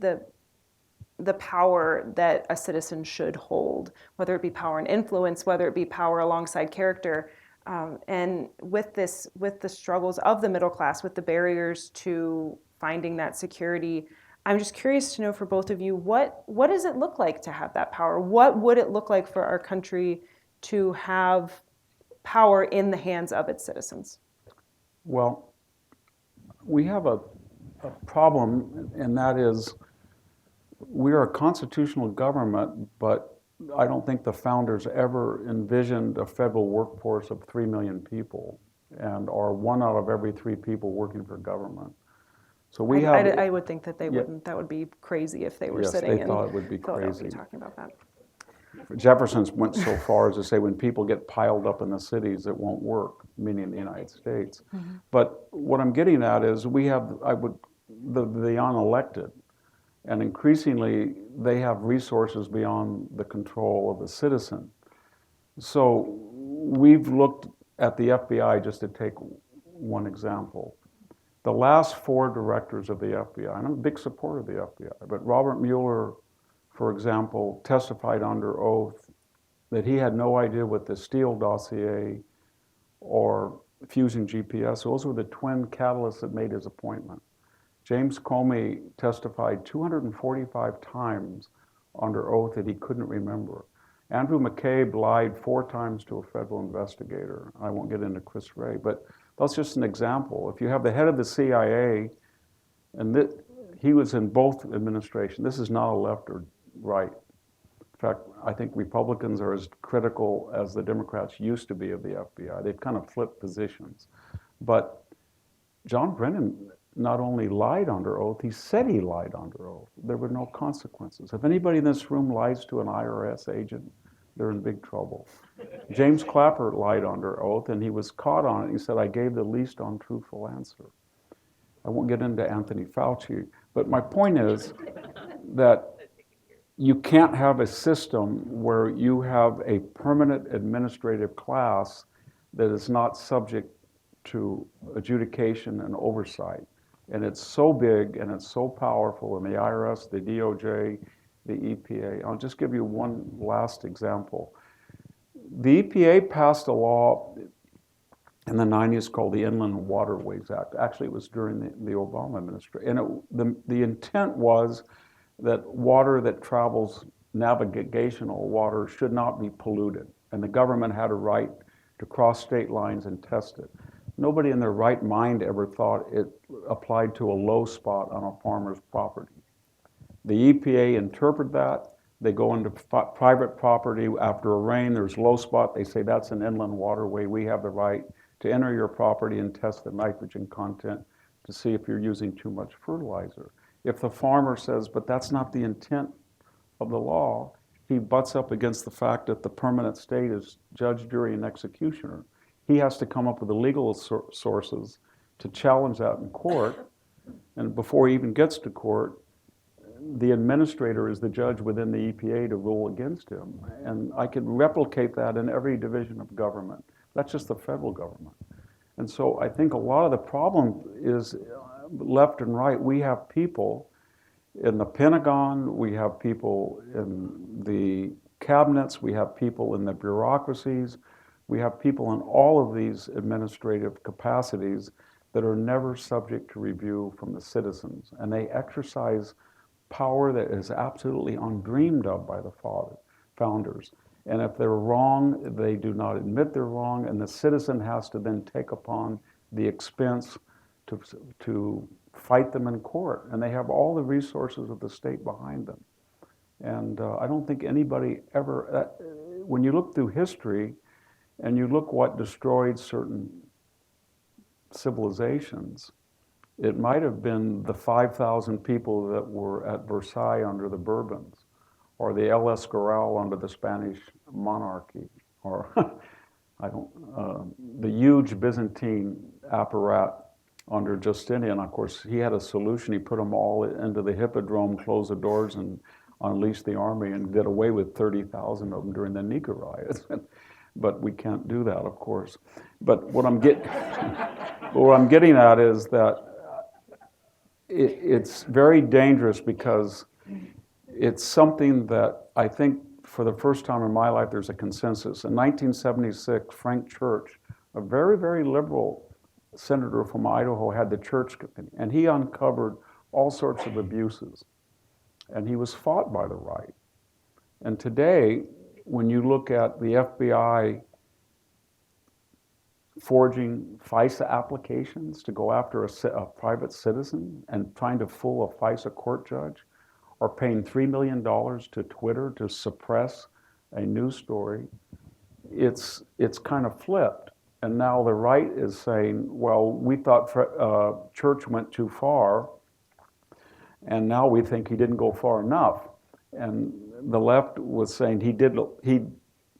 the power that a citizen should hold, whether it be power and influence, whether it be power alongside character. And with the struggles of the middle class, with the barriers to finding that security, I'm just curious to know for both of you, what does it look like to have that power? What would it look like for our country to have power in the hands of its citizens? Well, we have a problem, and that is we are a constitutional government, but I don't think the founders ever envisioned a federal workforce of 3 million people, and are 1 out of every 3 people working for government. So I would think that they wouldn't. That would be crazy if they were sitting in thought it would be crazy. Talking about that. Jefferson went so far as to say when people get piled up in the cities, it won't work, meaning the United States. Mm-hmm. But what I'm getting at is we have, the unelected, and increasingly they have resources beyond the control of the citizen. So we've looked at the FBI, just to take one example. The last 4 directors of the FBI, and I'm a big supporter of the FBI, but Robert Mueller, for example, testified under oath that he had no idea what the Steele dossier or Fusion GPS, those were the twin catalysts that made his appointment. James Comey testified 245 times under oath that he couldn't remember. Andrew McCabe lied 4 times to a federal investigator. I won't get into Chris Wray, but That's just an example. If you have the head of the CIA, and he was in both administrations, this is not a left or right. In fact, I think Republicans are as critical as the Democrats used to be of the FBI. They've kind of flipped positions. But John Brennan not only lied under oath, he said he lied under oath. There were no consequences. If anybody in this room lies to an IRS agent, they're in big trouble. James Clapper lied under oath, and he was caught on it. He said, I gave the least untruthful answer. I won't get into Anthony Fauci, but my point is that you can't have a system where you have a permanent administrative class that is not subject to adjudication and oversight. And it's so big and it's so powerful in the IRS, the DOJ, the EPA. I'll just give you one last example. The EPA passed a law in the 90s called the Inland Waterways Act. Actually, it was during the Obama administration. And the intent was that water that travels, navigational water, should not be polluted. And the government had a right to cross state lines and test it. Nobody in their right mind ever thought it applied to a low spot on a farmer's property. The EPA interpret that. They go into private property after a rain, there's low spot, they say that's an inland waterway, we have the right to enter your property and test the nitrogen content to see if you're using too much fertilizer. If the farmer says, but that's not the intent of the law, he butts up against the fact that the permanent state is judge, jury, and executioner. He has to come up with the legal sources to challenge that in court. And before he even gets to court, the administrator is the judge within the EPA to rule against him. And I could replicate that in every division of government. That's just the federal government. And so I think a lot of the problem is left and right. We have people in the Pentagon, we have people in the cabinets, we have people in the bureaucracies, we have people in all of these administrative capacities that are never subject to review from the citizens. And they exercise power that is absolutely undreamed of by the founders. And if they're wrong, they do not admit they're wrong, and the citizen has to then take upon the expense to fight them in court. And they have all the resources of the state behind them. And I don't think anybody ever, when you look through history and you look what destroyed certain civilizations, it might have been the 5,000 people that were at Versailles under the Bourbons, or the El Escorial under the Spanish monarchy, or the huge Byzantine apparat under Justinian. Of course, he had a solution. He put them all into the Hippodrome, closed the doors, and unleashed the army, and did away with 30,000 of them during the Nika riots. But we can't do that, of course. But what I'm getting at is that it's very dangerous, because it's something that I think for the first time in my life there's a consensus. In 1976, Frank Church, a very, very liberal senator from Idaho, had the church committee, and he uncovered all sorts of abuses. And he was fought by the right. And today, when you look at the FBI forging FISA applications to go after a private citizen and trying to fool a FISA court judge, or paying $3 million to Twitter to suppress a news story, it's kind of flipped. And now the right is saying, well, we thought Church went too far, and now we think he didn't go far enough. And the left was saying he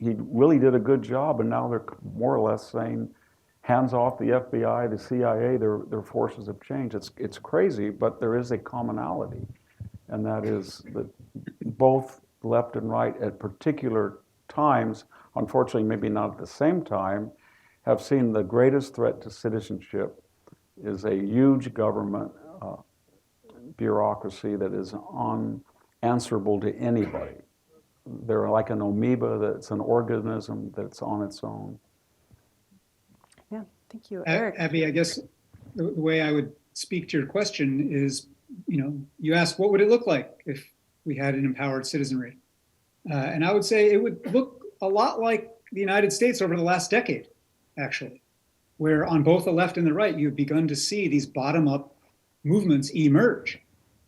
really did a good job, and now they're more or less saying, hands off the FBI, the CIA, their forces have changed. It's crazy, but there is a commonality, and that is that both left and right at particular times, unfortunately maybe not at the same time, have seen the greatest threat to citizenship is a huge government bureaucracy that is unanswerable to anybody. They're like an amoeba that's an organism that's on its own. Yeah, thank you. Eric. Abby, I guess the way I would speak to your question is, you asked what would it look like if we had an empowered citizenry? And I would say it would look a lot like the United States over the last decade, actually. where on both the left and the right, you've begun to see these bottom-up movements emerge,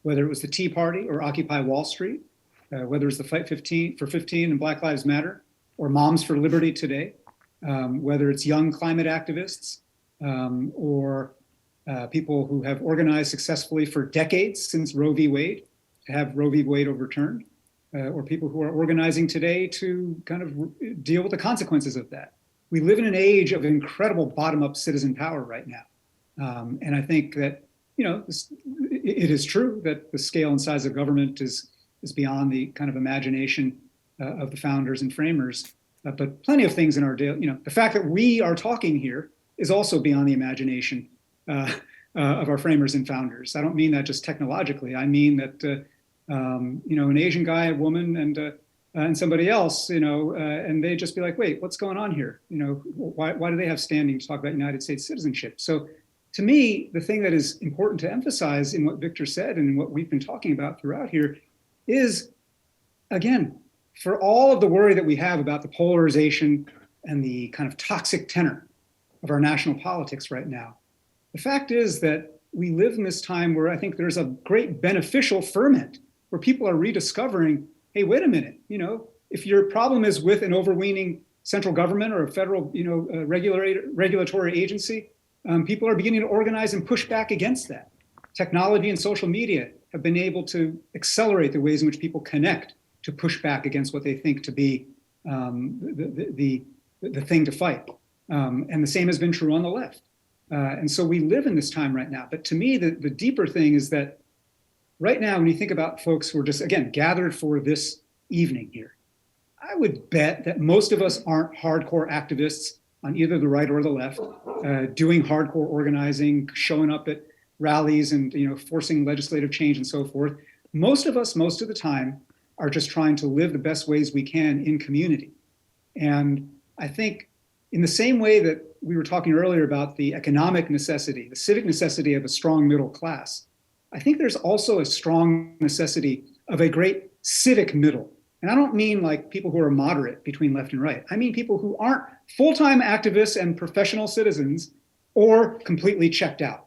whether it was the Tea Party or Occupy Wall Street, whether it's the Fight 15 for 15 and Black Lives Matter, or Moms for Liberty today, whether it's young climate activists or people who have organized successfully for decades since Roe v. Wade to have Roe v. Wade overturned, or people who are organizing today to kind of deal with the consequences of that. We live in an age of incredible bottom-up citizen power right now. And I think that, it is true that the scale and size of government is beyond the kind of imagination of the founders and framers. But plenty of things in our daily, the fact that we are talking here is also beyond the imagination of our framers and founders. I don't mean that just technologically. I mean that, an Asian guy, a woman, and somebody else, and they just be like, wait, what's going on here? Why do they have standing to talk about United States citizenship? So to me, the thing that is important to emphasize in what Victor said and what we've been talking about throughout here is, again, for all of the worry that we have about the polarization and the kind of toxic tenor of our national politics right now, the fact is that we live in this time where I think there's a great beneficial ferment where people are rediscovering, hey, wait a minute, if your problem is with an overweening central government or a federal, regulatory agency, people are beginning to organize and push back against that. Technology and social media have been able to accelerate the ways in which people connect to push back against what they think to be the thing to fight. And the same has been true on the left. And so we live in this time right now. But to me, the deeper thing is that right now, when you think about folks who are just, again, gathered for this evening here, I would bet that most of us aren't hardcore activists on either the right or the left, doing hardcore organizing, showing up at rallies and forcing legislative change and so forth. Most of us, most of the time, are just trying to live the best ways we can in community. And I think in the same way that we were talking earlier about the economic necessity, the civic necessity of a strong middle class, I think there's also a strong necessity of a great civic middle. And I don't mean like people who are moderate between left and right. I mean people who aren't full-time activists and professional citizens or completely checked out.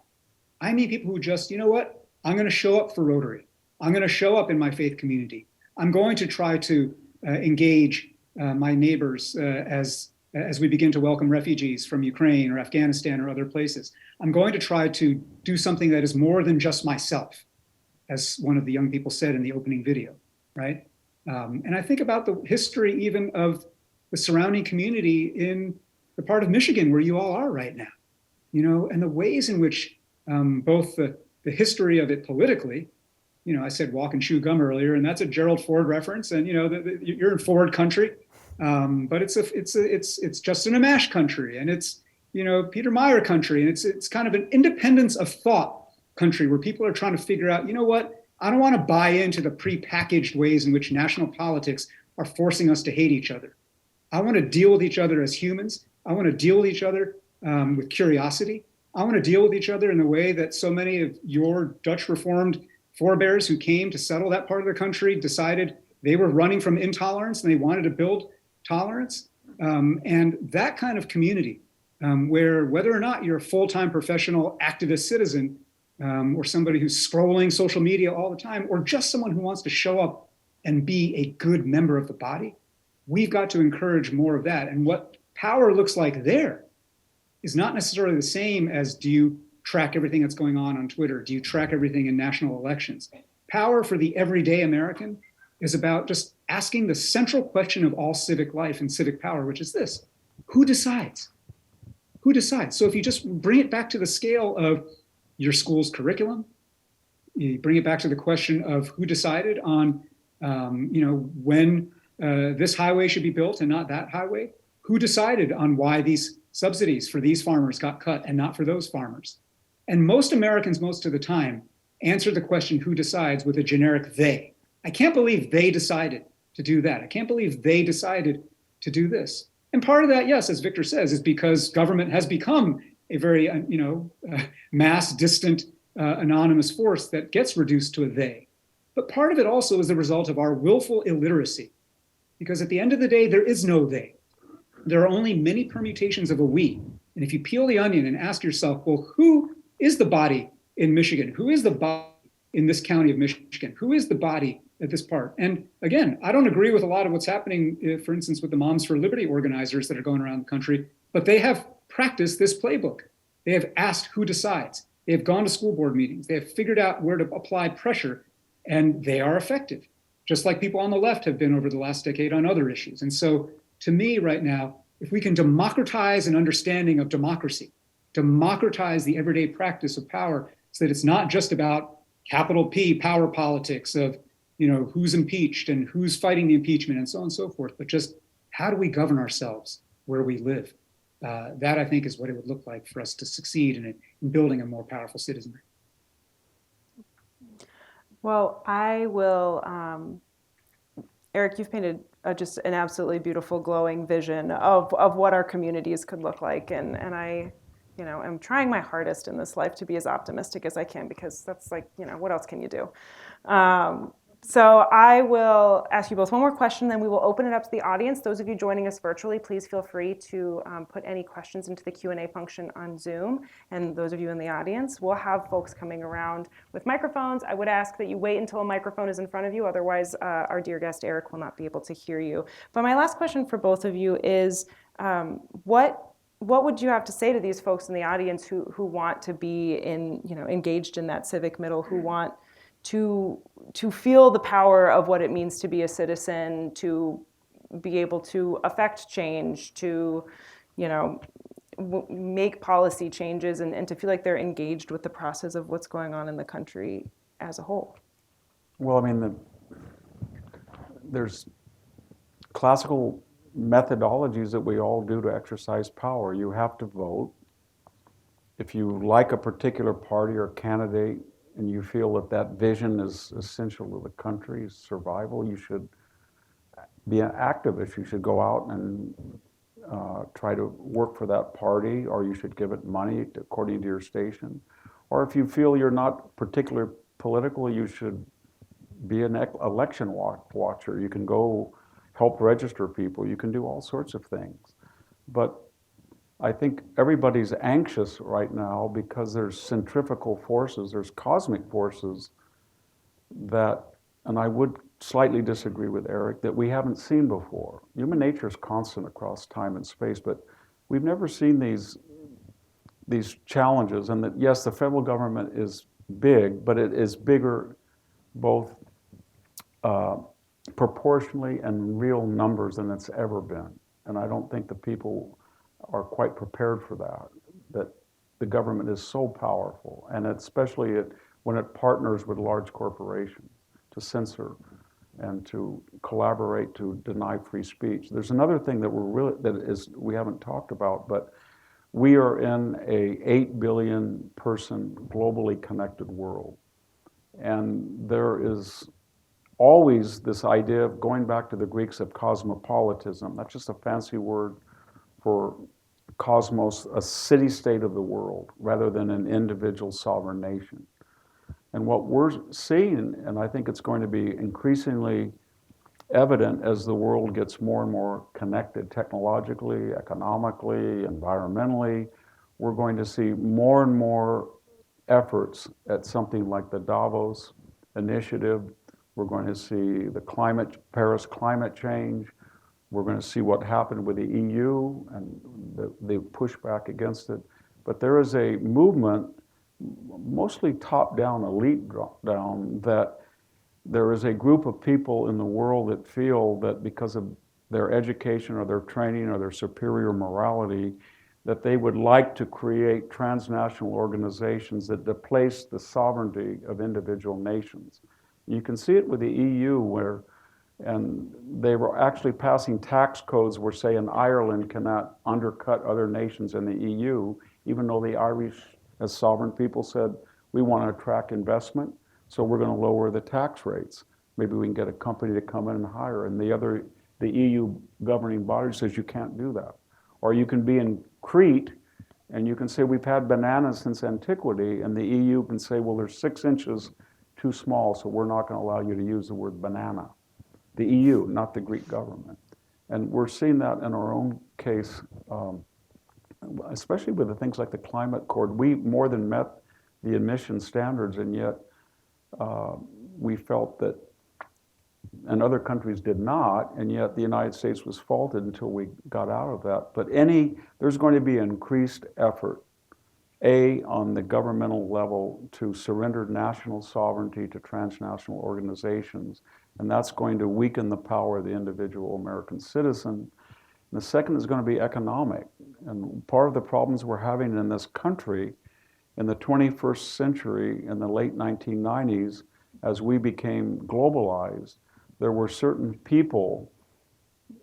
I mean people who just, you know what, I'm going to show up for Rotary. I'm going to show up in my faith community. I'm going to try to engage my neighbors as we begin to welcome refugees from Ukraine or Afghanistan or other places. I'm going to try to do something that is more than just myself, as one of the young people said in the opening video, right? And I think about the history even of the surrounding community in the part of Michigan where you all are right now, and the ways in which both the history of it politically, I said walk and chew gum earlier, and that's a Gerald Ford reference, and you're in Ford country, but it's Justin Amash country, and it's Peter Meyer country, and it's kind of an independence of thought country where people are trying to figure out, what, I don't want to buy into the prepackaged ways in which national politics are forcing us to hate each other. I want to deal with each other as humans. I want to deal with each other with curiosity. I want to deal with each other in the way that so many of your Dutch Reformed forebears who came to settle that part of the country decided they were running from intolerance and they wanted to build tolerance. And that kind of community where whether or not you're a full-time professional activist citizen or somebody who's scrolling social media all the time, or just someone who wants to show up and be a good member of the body, we've got to encourage more of that. And what power looks like there is not necessarily the same as do you track everything that's going on Twitter? Do you track everything in national elections? Power for the everyday American is about just asking the central question of all civic life and civic power, which is this: who decides? Who decides? So if you just bring it back to the scale of your school's curriculum, you bring it back to the question of who decided on, when this highway should be built and not that highway, who decided on why these subsidies for these farmers got cut and not for those farmers. And most Americans, most of the time, answer the question who decides with a generic they. I can't believe they decided to do that. I can't believe they decided to do this. And part of that, yes, as Victor says, is because government has become a very, mass, distant, anonymous force that gets reduced to a they. But part of it also is the result of our willful illiteracy. Because at the end of the day, there is no they. There are only many permutations of a we. And if you peel the onion and ask yourself, well, who is the body in Michigan? Who is the body in this county of Michigan? Who is the body at this part? And again, I don't agree with a lot of what's happening, for instance, with the Moms for Liberty organizers that are going around the country, but they have practiced this playbook. They have asked who decides. They have gone to school board meetings. They have figured out where to apply pressure, and they are effective, just like people on the left have been over the last decade on other issues. And so to me right now, if we can democratize an understanding of democracy, democratize the everyday practice of power so that it's not just about capital P power politics of, who's impeached and who's fighting the impeachment and so on and so forth, but just how do we govern ourselves where we live? That I think is what it would look like for us to succeed in building a more powerful citizenry. Well, I will, Eric, you've painted just an absolutely beautiful, glowing vision of what our communities could look like. And I, am trying my hardest in this life to be as optimistic as I can, because that's like, what else can you do? So I will ask you both one more question, then we will open it up to the audience. Those of you joining us virtually, please feel free to put any questions into the Q&A function on Zoom. And those of you in the audience, we'll have folks coming around with microphones. I would ask that you wait until a microphone is in front of you. Otherwise, our dear guest, Eric, will not be able to hear you. But my last question for both of you is, what would you have to say to these folks in the audience who want to be engaged in that civic middle, who want to feel the power of what it means to be a citizen, to be able to affect change, to make policy changes, and to feel like they're engaged with the process of what's going on in the country as a whole? Well, there's classical methodologies that we all do to exercise power. You have to vote. If you like a particular party or candidate, and you feel that vision is essential to the country's survival, you should be an activist. You should go out and try to work for that party, or you should give it money according to your station. Or if you feel you're not particularly political, you should be an election watcher. You can go help register people. You can do all sorts of things. But I think everybody's anxious right now because there's centrifugal forces, there's cosmic forces that, and I would slightly disagree with Eric, that we haven't seen before. Human nature is constant across time and space, but we've never seen these challenges. And that, yes, the federal government is big, but it is bigger both proportionally and in real numbers than it's ever been. And I don't think the people are quite prepared for that the government is so powerful, and especially when it partners with large corporations to censor and to collaborate to deny free speech. There's another thing that we haven't talked about, but we are in a 8 billion person globally connected world. And there is always this idea of going back to the Greeks of cosmopolitanism. That's just a fancy word for cosmos, a city-state of the world, rather than an individual sovereign nation. And what we're seeing, and I think it's going to be increasingly evident as the world gets more and more connected technologically, economically, environmentally, we're going to see more and more efforts at something like the Davos Initiative. We're going to see the Paris climate change. We're going to see what happened with the EU and the pushback against it. But there is a movement, mostly top-down, elite down, that there is a group of people in the world that feel that because of their education or their training or their superior morality, that they would like to create transnational organizations that displace the sovereignty of individual nations. You can see it with the EU and they were actually passing tax codes where, say, in Ireland cannot undercut other nations in the EU, even though the Irish, as sovereign people, said, we want to attract investment, so we're going to lower the tax rates. Maybe we can get a company to come in and hire. And the EU governing body says you can't do that. Or you can be in Crete and you can say we've had bananas since antiquity, and the EU can say, well, they're 6 inches too small, so we're not going to allow you to use the word banana. The EU, not the Greek government. And we're seeing that in our own case especially with the things like the climate accord, we more than met the emission standards, and yet we felt that, and other countries did not, and yet the United States was faulted until we got out of that. But there's going to be increased effort, on the governmental level to surrender national sovereignty to transnational organizations, and that's going to weaken the power of the individual American citizen. And the second is going to be economic. And part of the problems we're having in this country in the 21st century, in the late 1990s, as we became globalized, there were certain people,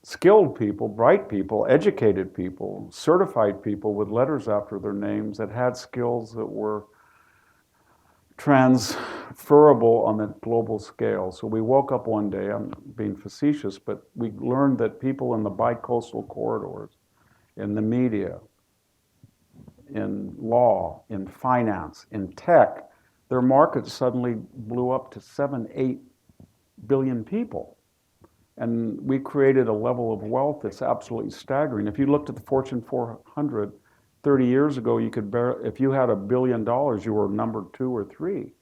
skilled people, bright people, educated people, certified people with letters after their names that had skills that were transferable on the global scale. So we woke up one day, I'm being facetious, but we learned that people in the bi-coastal corridors, in the media, in law, in finance, in tech, their markets suddenly blew up to 7-8 billion people. And we created a level of wealth that's absolutely staggering. If you looked at the Fortune 400 30 years ago, if you had $1 billion, you were number 2 or 3.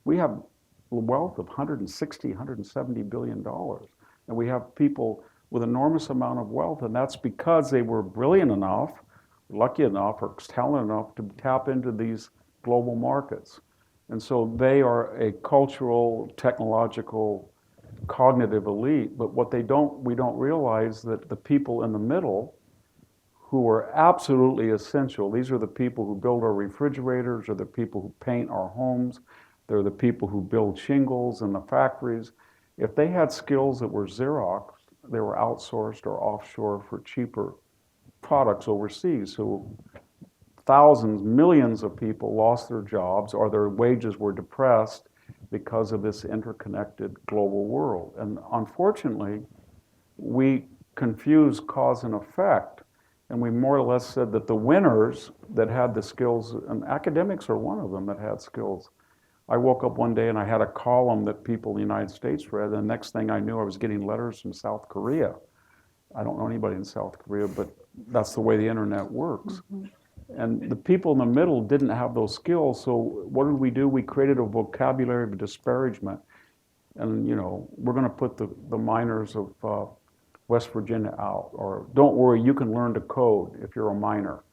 We have a wealth of $160, $170 billion. And we have people with enormous amount of wealth, and that's because they were brilliant enough, lucky enough, or talented enough to tap into these global markets. And so they are a cultural, technological, cognitive elite, but we don't realize that the people in the middle who are absolutely essential, these are the people who build our refrigerators, or the people who paint our homes, they're the people who build shingles in the factories. If they had skills that were Xerox, they were outsourced or offshore for cheaper products overseas. So thousands, millions of people lost their jobs, or their wages were depressed because of this interconnected global world. And unfortunately, we confuse cause and effect, and we more or less said that the winners that had the skills, and academics are one of them that had skills. I woke up one day and I had a column that people in the United States read, and the next thing I knew, I was getting letters from South Korea. I don't know anybody in South Korea, but that's the way the internet works. And the people in the middle didn't have those skills, so what did we do? We created a vocabulary of disparagement. And we're going to put the miners of West Virginia out, or don't worry, you can learn to code if you're a miner,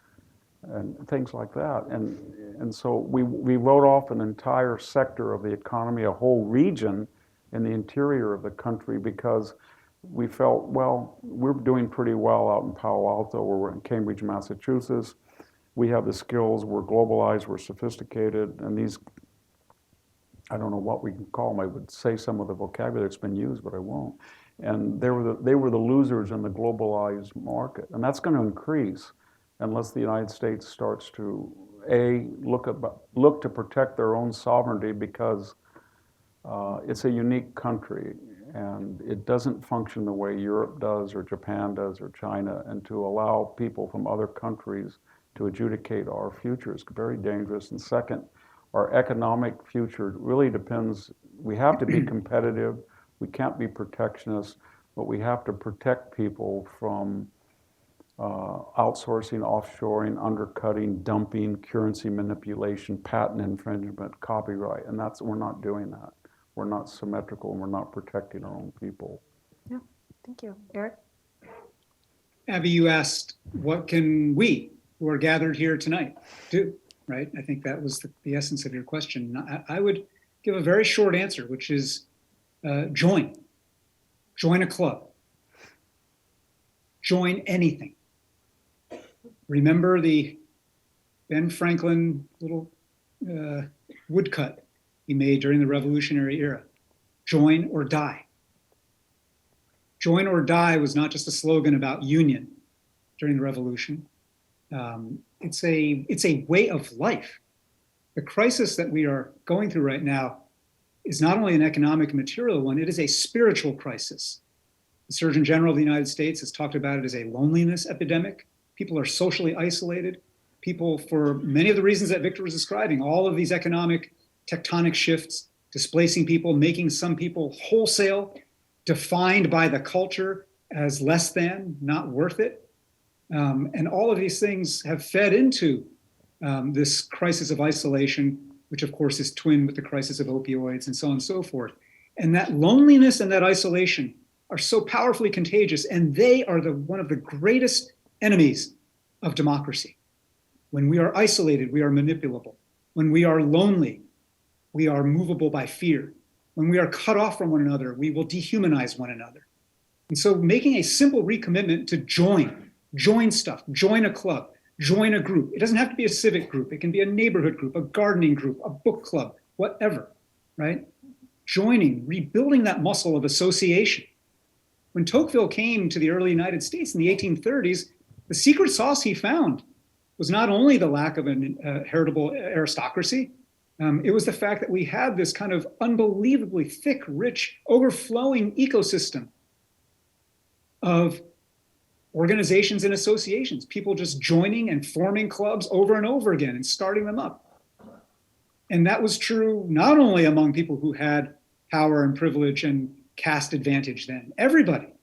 and things like that. And so we wrote off an entire sector of the economy, a whole region in the interior of the country, because we felt, well, we're doing pretty well out in Palo Alto, or we're in Cambridge, Massachusetts. We have the skills, we're globalized, we're sophisticated, and these, I don't know what we can call them. I would say some of the vocabulary that's been used, but I won't. And they were the losers in the globalized market. And that's going to increase unless the United States starts to, look to protect their own sovereignty, because it's a unique country, and it doesn't function the way Europe does, or Japan does, or China, and to allow people from other countries to adjudicate our future is very dangerous. And second, our economic future really depends, we have to be competitive, we can't be protectionist, but we have to protect people from outsourcing, offshoring, undercutting, dumping, currency manipulation, patent infringement, copyright, and we're not doing that. We're not symmetrical, and we're not protecting our own people. Yeah, thank you. Eric? Abby, you asked, what can we who are gathered here tonight do, right? I think that was the essence of your question. I would give a very short answer, which is join a club, join anything. Remember the Ben Franklin little woodcut he made during the Revolutionary era, join or die. Join or die was not just a slogan about union during the Revolution. It's a way of life. The crisis that we are going through right now is not only an economic and material one, it is a spiritual crisis. The Surgeon General of the United States has talked about it as a loneliness epidemic. People are socially isolated. People, for many of the reasons that Victor was describing, all of these economic tectonic shifts, displacing people, making some people wholesale, defined by the culture as less than, not worth it. And all of these things have fed into this crisis of isolation, which of course is twinned with the crisis of opioids and so on and so forth. And that loneliness and that isolation are so powerfully contagious, and they are one of the greatest enemies of democracy. When we are isolated, we are manipulable. When we are lonely, we are movable by fear. When we are cut off from one another, we will dehumanize one another. And so making a simple recommitment to join stuff, join a club, join a group. It doesn't have to be a civic group. It can be a neighborhood group, a gardening group, a book club, whatever, right? Joining, rebuilding that muscle of association. When Tocqueville came to the early United States in the 1830s, the secret sauce he found was not only the lack of an heritable aristocracy, it was the fact that we had this kind of unbelievably thick, rich, overflowing ecosystem of organizations and associations, people just joining and forming clubs over and over again and starting them up. And that was true not only among people who had power and privilege and caste advantage then, everybody.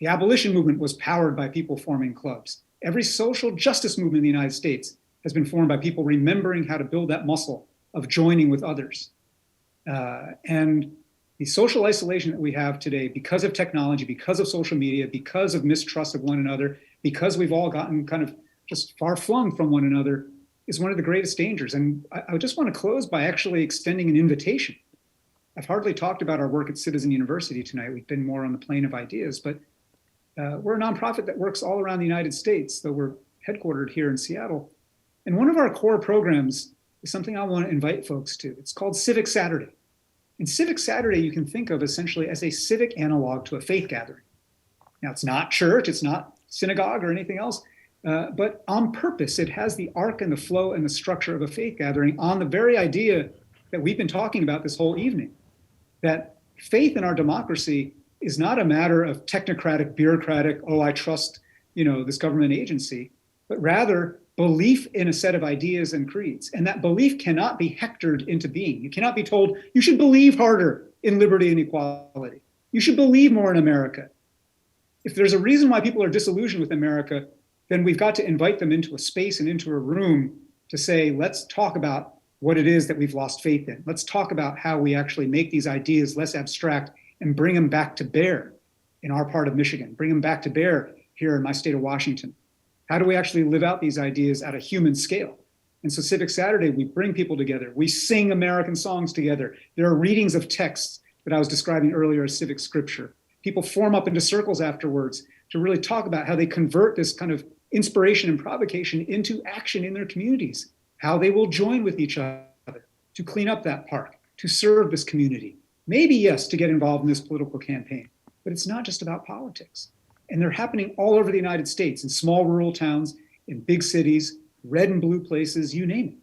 The abolition movement was powered by people forming clubs. Every social justice movement in the United States has been formed by people remembering how to build that muscle of joining with others. And the social isolation that we have today, because of technology, because of social media, because of mistrust of one another, because we've all gotten kind of just far flung from one another, is one of the greatest dangers. And I just want to close by actually extending an invitation. I've hardly talked about our work at Citizen University tonight. We've been more on the plane of ideas, but we're a nonprofit that works all around the United States, though we're headquartered here in Seattle. And one of our core programs is something I want to invite folks to. It's called Civic Saturday. And Civic Saturday you can think of essentially as a civic analog to a faith gathering. Now, it's not church, it's not synagogue or anything else, but on purpose, it has the arc and the flow and the structure of a faith gathering on the very idea that we've been talking about this whole evening, that faith in our democracy is not a matter of technocratic, bureaucratic, oh, I trust, this government agency, but rather belief in a set of ideas and creeds. And that belief cannot be hectored into being. You cannot be told, you should believe harder in liberty and equality. You should believe more in America. If there's a reason why people are disillusioned with America, then we've got to invite them into a space and into a room to say, let's talk about what it is that we've lost faith in. Let's talk about how we actually make these ideas less abstract and bring them back to bear in our part of Michigan, bring them back to bear here in my state of Washington. How do we actually live out these ideas at a human scale? And so Civic Saturday, we bring people together. We sing American songs together. There are readings of texts that I was describing earlier as civic scripture. People form up into circles afterwards to really talk about how they convert this kind of inspiration and provocation into action in their communities, how they will join with each other to clean up that park, to serve this community. Maybe, yes, to get involved in this political campaign, but it's not just about politics. And they're happening all over the United States, in small rural towns, in big cities, red and blue places, you name it.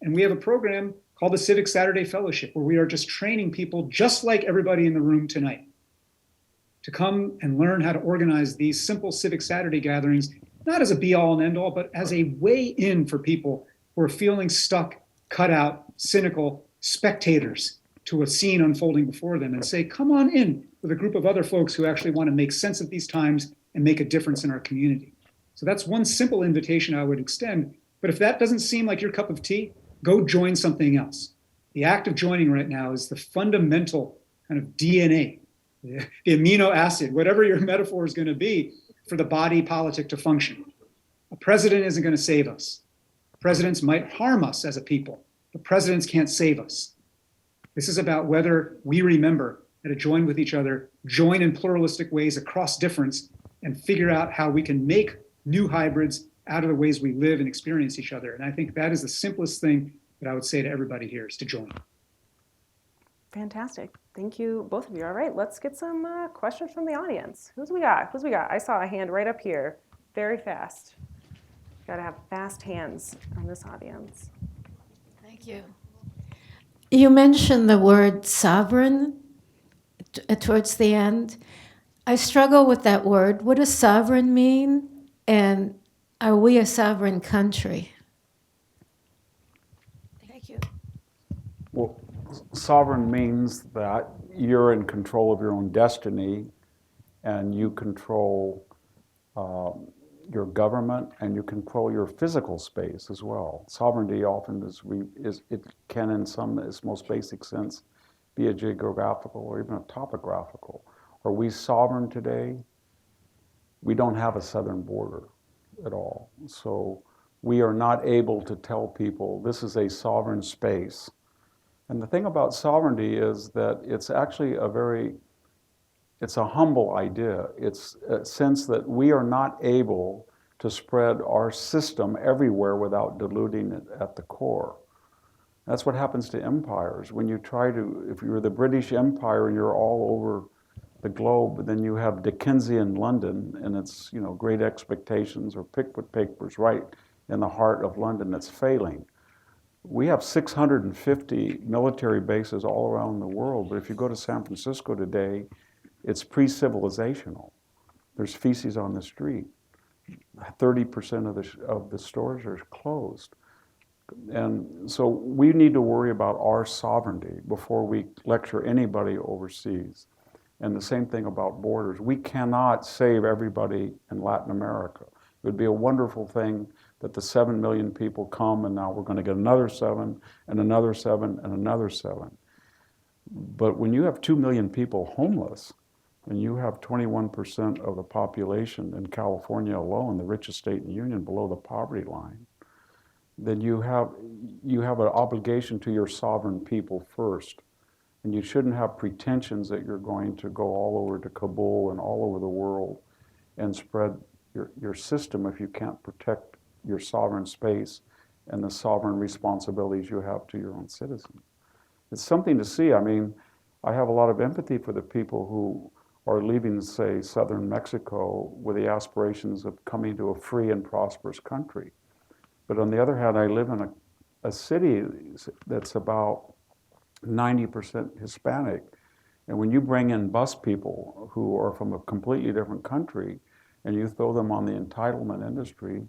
And we have a program called the Civic Saturday Fellowship, where we are just training people just like everybody in the room tonight to come and learn how to organize these simple Civic Saturday gatherings, not as a be-all and end-all, but as a way in for people who are feeling stuck, cut out, cynical spectators to a scene unfolding before them, and say, come on in with a group of other folks who actually want to make sense of these times and make a difference in our community. So that's one simple invitation I would extend. But if that doesn't seem like your cup of tea, go join something else. The act of joining right now is the fundamental kind of DNA, the amino acid, whatever your metaphor is going to be for the body politic to function. A president isn't going to save us. Presidents might harm us as a people, but presidents can't save us. This is about whether we remember how to join with each other, join in pluralistic ways across difference, and figure out how we can make new hybrids out of the ways we live and experience each other. And I think that is the simplest thing that I would say to everybody here, is to join. Fantastic. Thank you, both of you. All right, let's get some questions from the audience. Who's we got? I saw a hand right up here, very fast. Got to have fast hands on this audience. Thank you. You mentioned the word sovereign towards the end. I struggle with that word. What does sovereign mean? And are we a sovereign country? Thank you. Well, sovereign means that you're in control of your own destiny, and you control your government, and you control your physical space as well. Sovereignty often it can, in its most basic sense, be a geographical or even a topographical. Are we sovereign today? We don't have a southern border at all. So we are not able to tell people this is a sovereign space. And the thing about sovereignty is that it's actually it's a humble idea. It's a sense that we are not able to spread our system everywhere without diluting it at the core. That's what happens to empires. When you if you're the British Empire and you're all over the globe, then you have Dickensian London and its Great Expectations or Pickwick Papers right in the heart of London that's failing. We have 650 military bases all around the world, but if you go to San Francisco today, it's pre-civilizational. There's feces on the street. 30% of the stores are closed. And so we need to worry about our sovereignty before we lecture anybody overseas. And the same thing about borders. We cannot save everybody in Latin America. It would be a wonderful thing that the 7 million people come, and now we're going to get another 7, and another 7, and another 7. But when you have 2 million people homeless, and you have 21% of the population in California alone, the richest state in the union, below the poverty line, then you have an obligation to your sovereign people first. And you shouldn't have pretensions that you're going to go all over to Kabul and all over the world and spread your system if you can't protect your sovereign space and the sovereign responsibilities you have to your own citizens. It's something to see. I mean, I have a lot of empathy for the people who are leaving, say, southern Mexico with the aspirations of coming to a free and prosperous country. But on the other hand, I live in a city that's about 90% Hispanic. And when you bring in bus people who are from a completely different country and you throw them on the entitlement industry,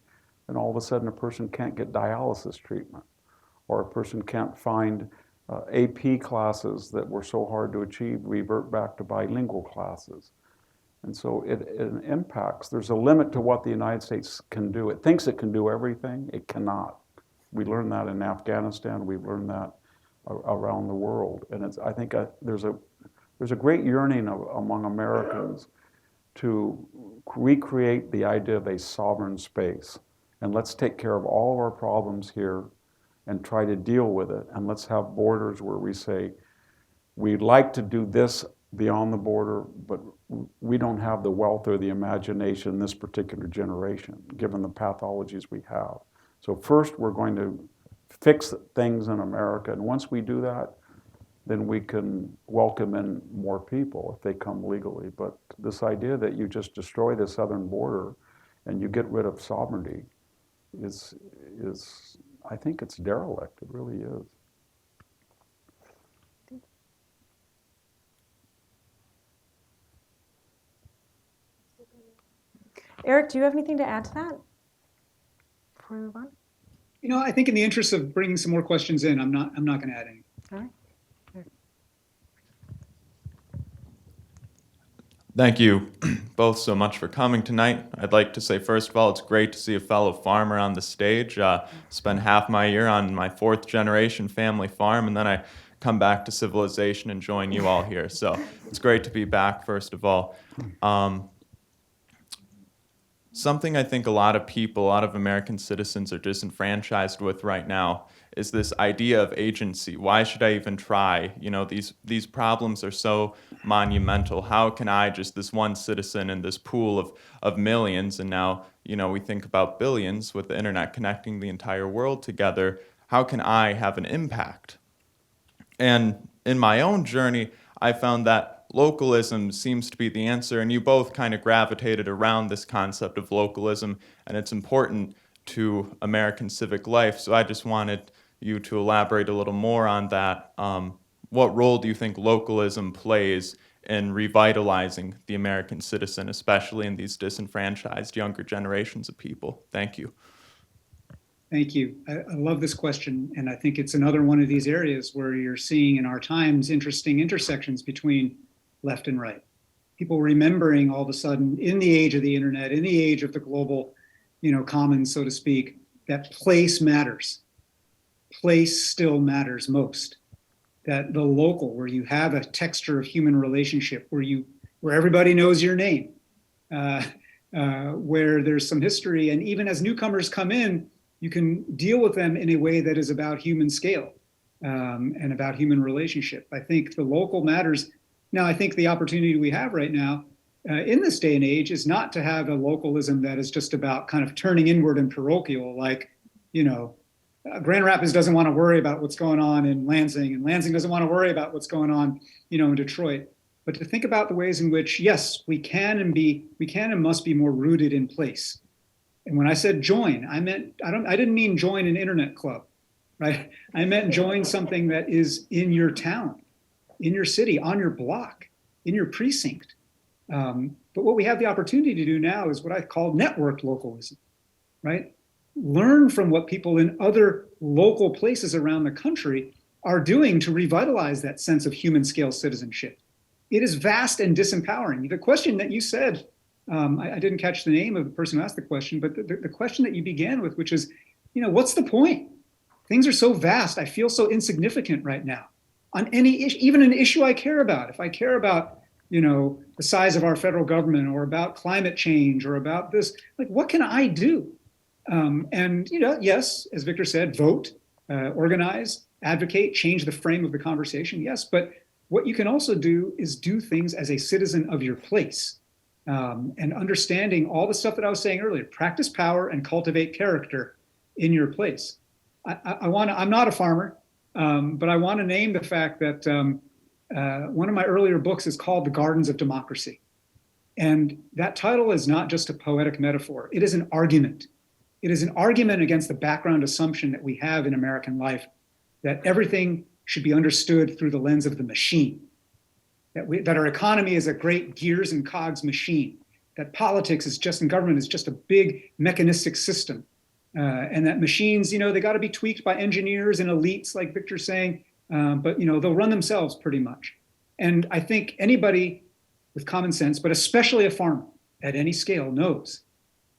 then all of a sudden a person can't get dialysis treatment, or a person can't find AP classes that were so hard to achieve, revert back to bilingual classes. And so it impacts. There's a limit to what the United States can do. It thinks it can do everything. It cannot. We learned that in Afghanistan. We've learned that around the world. And I think there's a great yearning among Americans to recreate the idea of a sovereign space. And let's take care of all of our problems here and try to deal with it. And let's have borders where we say, we'd like to do this beyond the border, but we don't have the wealth or the imagination in this particular generation, given the pathologies we have. So first, we're going to fix things in America. And once we do that, then we can welcome in more people if they come legally. But this idea that you just destroy the southern border and you get rid of sovereignty is I think it's derelict. It really is. Eric, do you have anything to add to that before we move on? I think in the interest of bringing some more questions in, I'm not going to add anything. All right. Thank you both so much for coming tonight. I'd like to say, first of all, it's great to see a fellow farmer on the stage. Spent half my year on my 4th generation family farm, and then I come back to civilization and join you all here. So it's great to be back, first of all. Something I think a lot of American citizens are disenfranchised with right now is this idea of agency. Why should I even try? These problems are so monumental. How can I, just this one citizen in this pool of millions, and now, we think about billions with the internet connecting the entire world together, how can I have an impact? And in my own journey, I found that localism seems to be the answer, and you both kind of gravitated around this concept of localism, and it's important to American civic life. So I just wanted you to elaborate a little more on that. What role do you think localism plays in revitalizing the American citizen, especially in these disenfranchised younger generations of people? Thank you. Thank you. I love this question, and I think it's another one of these areas where you're seeing in our times interesting intersections between left and right. People remembering all of a sudden, in the age of the internet, in the age of the global commons, so to speak, that place matters. Place still matters most. That the local, where you have a texture of human relationship, where everybody knows your name, where there's some history, and even as newcomers come in, you can deal with them in a way that is about human scale and about human relationship. I think the local matters. Now, I think the opportunity we have right now in this day and age is not to have a localism that is just about kind of turning inward and parochial, like, Grand Rapids doesn't want to worry about what's going on in Lansing, and Lansing doesn't want to worry about what's going on, in Detroit. But to think about the ways in which, yes, we can and must be more rooted in place. And when I said join, I didn't mean join an internet club, right? I meant join something that is in your town, in your city, on your block, in your precinct. But what we have the opportunity to do now is what I call networked localism, right? Learn from what people in other local places around the country are doing to revitalize that sense of human scale citizenship. It is vast and disempowering. The question that you said, I didn't catch the name of the person who asked the question, but the question that you began with, which is, what's the point? Things are so vast. I feel so insignificant right now on any issue, even an issue I care about. If I care about, the size of our federal government, or about climate change, or about this, like, what can I do? And yes, as Victor said, vote, organize, advocate, change the frame of the conversation. Yes, but what you can also do is do things as a citizen of your place, and understanding all the stuff that I was saying earlier. Practice power and cultivate character in your place. I'm not a farmer, but I want to name the fact that one of my earlier books is called The Gardens of Democracy. And that title is not just a poetic metaphor. It is an argument. It is an argument against the background assumption that we have in American life, that everything should be understood through the lens of the machine, that our economy is a great gears and cogs machine, that politics is just, and government is just a big mechanistic system, and that machines, they got to be tweaked by engineers and elites, like Victor's saying, but they'll run themselves pretty much. And I think anybody with common sense, but especially a farmer at any scale, knows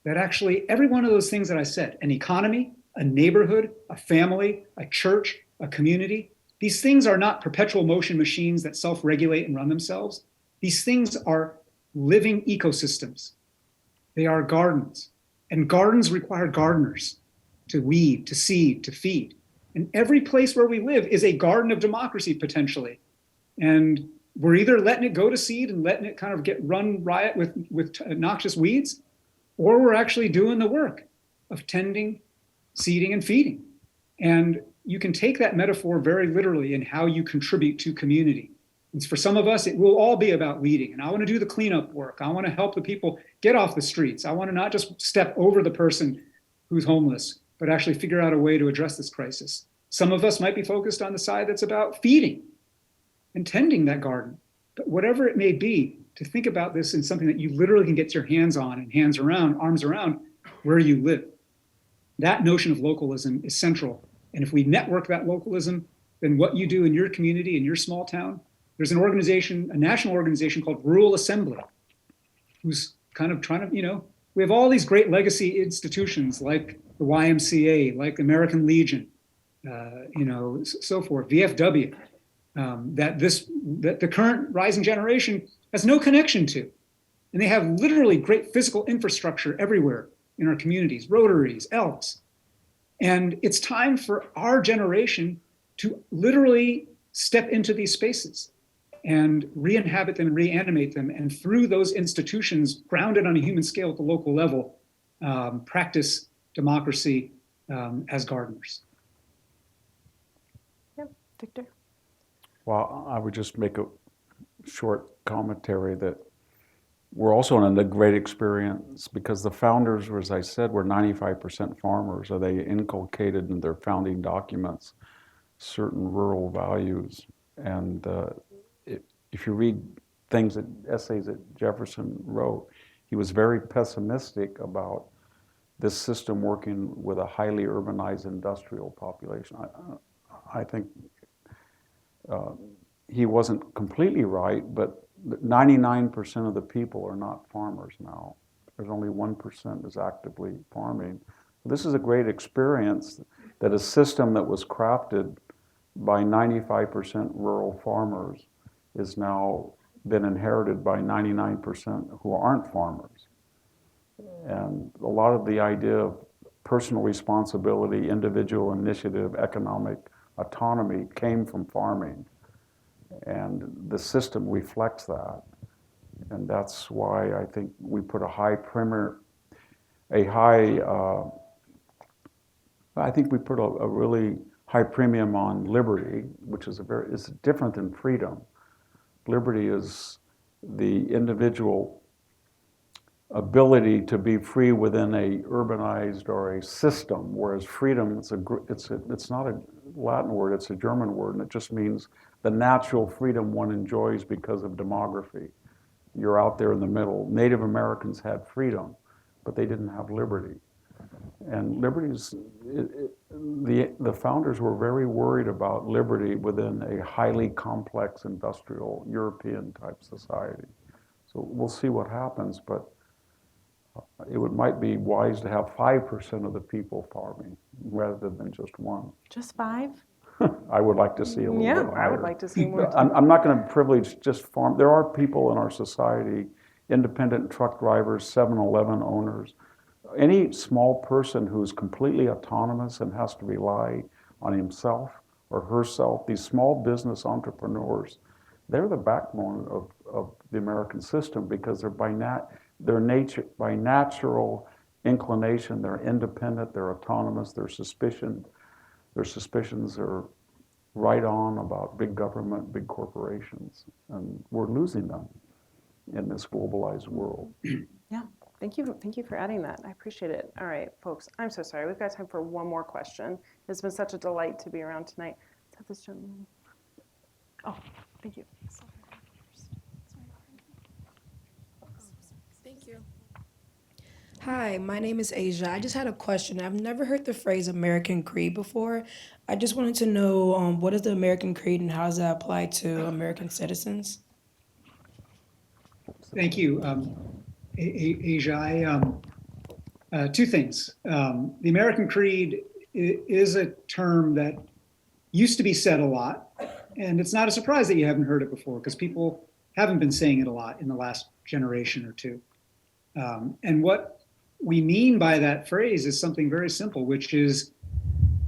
that actually every one of those things that I said, an economy, a neighborhood, a family, a church, a community, these things are not perpetual motion machines that self-regulate and run themselves. These things are living ecosystems. They are gardens, and gardens require gardeners to weed, to seed, to feed. And every place where we live is a garden of democracy potentially. And we're either letting it go to seed and letting it kind of get run riot with noxious weeds, or we're actually doing the work of tending, seeding, and feeding. And you can take that metaphor very literally in how you contribute to community. And for some of us, it will all be about leading. And I want to do the cleanup work. I want to help the people get off the streets. I want to not just step over the person who's homeless, but actually figure out a way to address this crisis. Some of us might be focused on the side that's about feeding and tending that garden. But whatever it may be, to think about this in something that you literally can get your hands on and arms around where you live. That notion of localism is central. And if we network that localism, then what you do in your community, in your small town, there's an organization, a national organization called Rural Assembly, who's kind of trying to, we have all these great legacy institutions like the YMCA, like American Legion, so forth, VFW, that the current rising generation has no connection to. And they have literally great physical infrastructure everywhere in our communities, Rotaries, Elks. And it's time for our generation to literally step into these spaces and re-inhabit them and reanimate them. And through those institutions, grounded on a human scale at the local level, practice democracy as gardeners. Yep, Victor. Well, I would just make a short commentary that we're also in a great experience because the founders, as I said, were 95% farmers, so they inculcated in their founding documents certain rural values. And if you read essays that Jefferson wrote, he was very pessimistic about this system working with a highly urbanized industrial population. I think he wasn't completely right, but 99% of the people are not farmers now. There's only 1% is actively farming. This is a great experience that a system that was crafted by 95% rural farmers is now been inherited by 99% who aren't farmers. And a lot of the idea of personal responsibility, individual initiative, economic autonomy came from farming. And the system reflects that. And that's why I think we put I think we put a really high premium on liberty, which is is different than freedom. Liberty is the individual ability to be free within a urbanized or a system, whereas freedom, it's not a Latin word, it's a German word, and it just means the natural freedom one enjoys because of demography. You're out there in the middle. Native Americans had freedom, but they didn't have liberty. And the founders were very worried about liberty within a highly complex industrial European type society. So we'll see what happens, but might be wise to have 5% of the people farming rather than just 1. Just 5? I would like to see a little bit higher. I would like to see more. I'm not going to privilege just farm. There are people in our society, independent truck drivers, 7-Eleven owners, any small person who's completely autonomous and has to rely on himself or herself, these small business entrepreneurs, they're the backbone of the American system because they're by natural inclination, they're independent, they're autonomous, their suspicions are right on about big government, big corporations, and we're losing them in this globalized world. Yeah, thank you for adding that. I appreciate it. All right, folks, I'm so sorry. We've got time for one more question. It's been such a delight to be around tonight. Let's have this gentleman. Oh, thank you. Thank you. Hi, my name is Asia. I just had a question. I've never heard the phrase American Creed before. I just wanted to know what is the American Creed and how does that apply to American citizens? Thank you, Asia. Two things. The American Creed is a term that used to be said a lot, and it's not a surprise that you haven't heard it before because people haven't been saying it a lot in the last generation or two. And what we mean by that phrase is something very simple, which is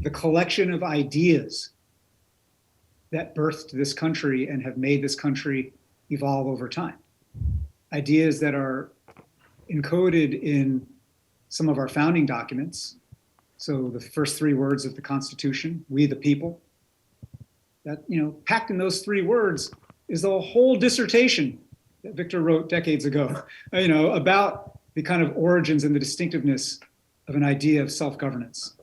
the collection of ideas that birthed this country and have made this country evolve over time. Ideas that are encoded in some of our founding documents. So the first 3 words of the Constitution, we the people. That, packed in those 3 words is the whole dissertation that Victor wrote decades ago, about the kind of origins and the distinctiveness of an idea of self-governance.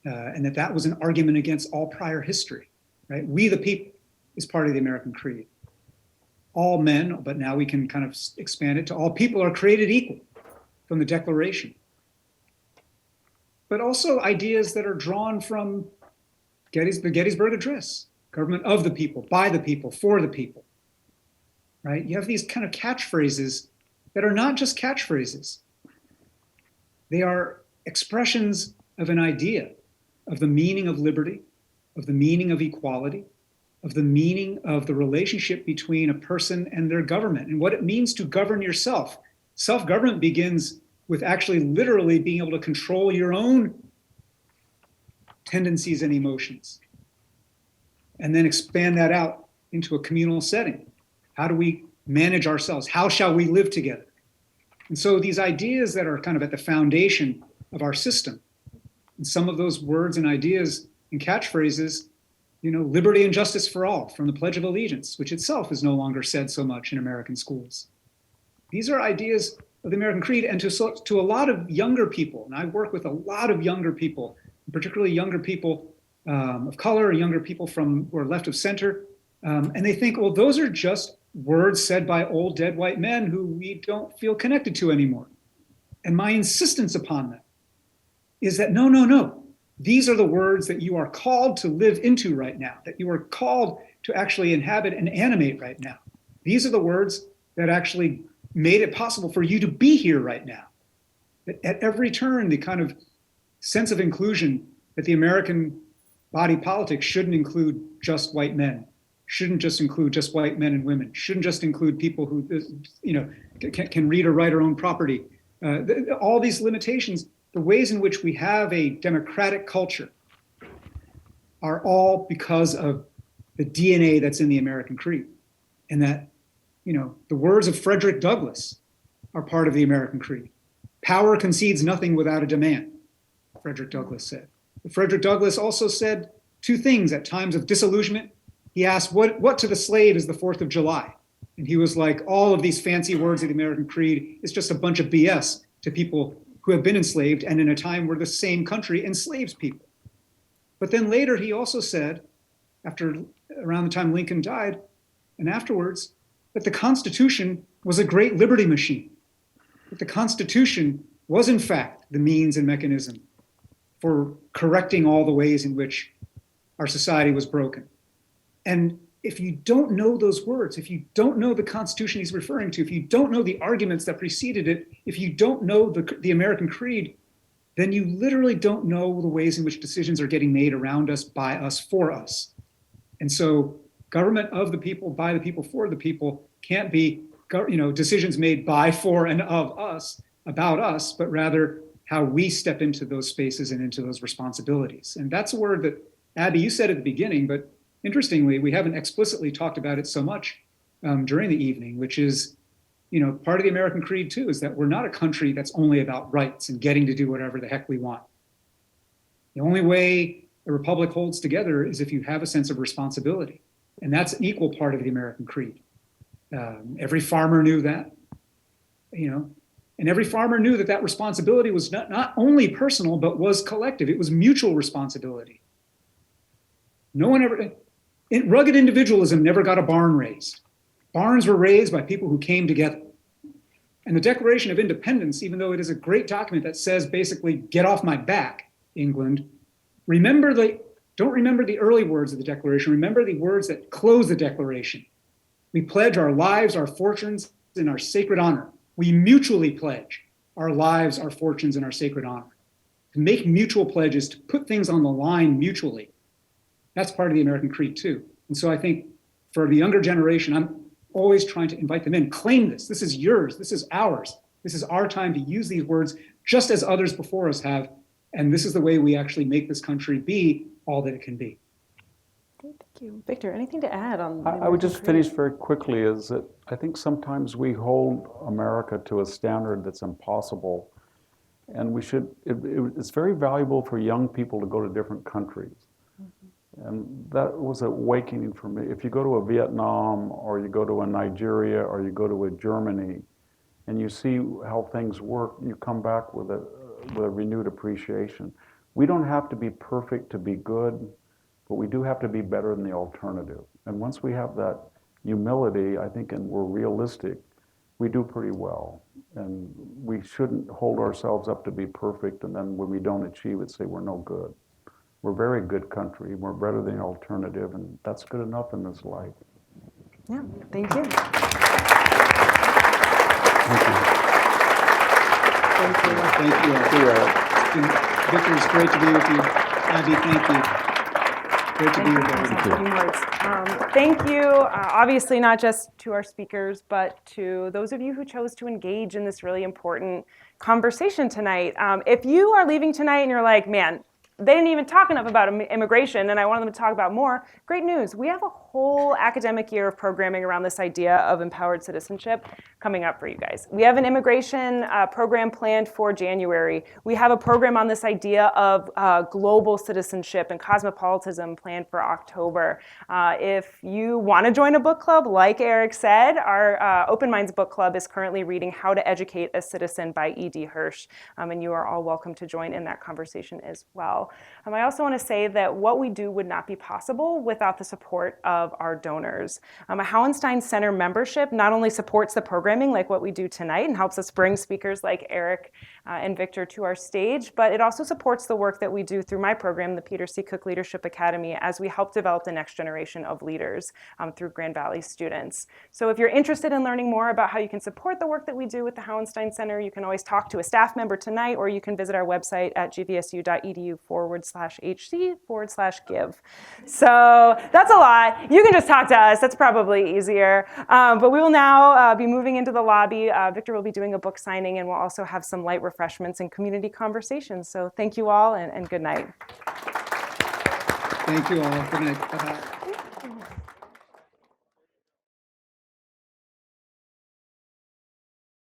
And that was an argument against all prior history, right? We the people is part of the American Creed. All men, but now we can kind of expand it to all people are created equal from the Declaration. But also ideas that are drawn from the Gettysburg Address, government of the people, by the people, for the people, right? You have these kind of catchphrases that are not just catchphrases. They are expressions of an idea, of the meaning of liberty, of the meaning of equality, of the meaning of the relationship between a person and their government and what it means to govern yourself. Self-government begins with actually literally being able to control your own tendencies and emotions, and then expand that out into a communal setting. How do we manage ourselves? How shall we live together? And so these ideas that are kind of at the foundation of our system, and some of those words and ideas and catchphrases, liberty and justice for all from the Pledge of Allegiance, which itself is no longer said so much in American schools. These are ideas of the American Creed, and to a lot of younger people, and I work with a lot of younger people, particularly younger people of color, younger people who are left of center, and they think, well, those are just words said by old dead white men who we don't feel connected to anymore. And my insistence upon that is that no. These are the words that you are called to live into right now, that you are called to actually inhabit and animate right now. These are the words that actually made it possible for you to be here right now. At every turn, the kind of sense of inclusion that the American body politic shouldn't include just white men, shouldn't just include just white men and women, shouldn't just include people who, can read or write or own property. All these limitations, the ways in which we have a democratic culture are all because of the DNA that's in the American Creed. And that, the words of Frederick Douglass are part of the American Creed. Power concedes nothing without a demand, Frederick Douglass said. But Frederick Douglass also said two things at times of disillusionment. He asked, what to the slave is the 4th of July? And he was like, all of these fancy words of the American Creed is just a bunch of BS to people who have been enslaved and in a time where the same country enslaves people. But then later he also said, around the time Lincoln died and afterwards, that the Constitution was a great liberty machine. That the Constitution was in fact the means and mechanism for correcting all the ways in which our society was broken. And if you don't know those words, if you don't know the Constitution he's referring to, if you don't know the arguments that preceded it, if you don't know the American Creed, then you literally don't know the ways in which decisions are getting made around us, by us, for us. And so government of the people, by the people, for the people can't be, decisions made by, for, and of us, about us, but rather how we step into those spaces and into those responsibilities. And that's a word that, Abby, you said at the beginning, but interestingly, we haven't explicitly talked about it so much during the evening, which is, part of the American Creed too, is that we're not a country that's only about rights and getting to do whatever the heck we want. The only way a republic holds together is if you have a sense of responsibility. And that's an equal part of the American Creed. Every farmer knew that, and every farmer knew that responsibility was not only personal, but was collective. It was mutual responsibility. Rugged individualism never got a barn raised. Barns were raised by people who came together. And the Declaration of Independence, even though it is a great document that says basically, get off my back, England, don't remember the early words of the Declaration. Remember the words that close the Declaration. We pledge our lives, our fortunes, and our sacred honor. We mutually pledge our lives, our fortunes, and our sacred honor. To make mutual pledges, to put things on the line mutually, that's part of the American Creed too. And so I think for the younger generation, I'm always trying to invite them in. Claim this. This is yours. This is ours. This is our time to use these words just as others before us have. And this is the way we actually make this country be all that it can be. Thank you. Victor, anything to add on? I would just finish very quickly is that I think sometimes we hold America to a standard that's impossible. And it's very valuable for young people to go to different countries. And that was an awakening for me. If you go to a Vietnam or you go to a Nigeria or you go to a Germany and you see how things work, you come back with a renewed appreciation. We don't have to be perfect to be good, but we do have to be better than the alternative. And once we have that humility, I think, and we're realistic, we do pretty well. And we shouldn't hold ourselves up to be perfect, and then when we don't achieve it, say we're no good. We're a very good country. We're better than the alternative, and that's good enough in this life. Yeah, thank you. Thank you. Thank you. See you. Victor, it's great to be with you. Abby, thank you. Great to be with everyone. Thank you, obviously not just to our speakers, but to those of you who chose to engage in this really important conversation tonight. If you are leaving tonight and you're like, man, they didn't even talk enough about immigration, and I wanted them to talk about more. Great news. We have a whole academic year of programming around this idea of empowered citizenship coming up for you guys. We have an immigration program planned for January. We have a program on this idea of global citizenship and cosmopolitanism planned for October. If you want to join a book club, like Eric said, our Open Minds book club is currently reading How to Educate a Citizen by E.D. Hirsch, and you are all welcome to join in that conversation as well. I also want to say that what we do would not be possible without the support of our donors. A Hauenstein Center membership not only supports the programming like what we do tonight and helps us bring speakers like Eric and Victor to our stage, but it also supports the work that we do through my program, the Peter C. Cook Leadership Academy, as we help develop the next generation of leaders through Grand Valley students. So if you're interested in learning more about how you can support the work that we do with the Hauenstein Center, you can always talk to a staff member tonight, or you can visit our website at gvsu.edu/hc/give. So that's a lot. You can just talk to us. That's probably easier. But we will now be moving into the lobby. Victor will be doing a book signing, and we'll also have some light refreshments and community conversations. So thank you all, and good night. Thank you all. Good night. Bye-bye.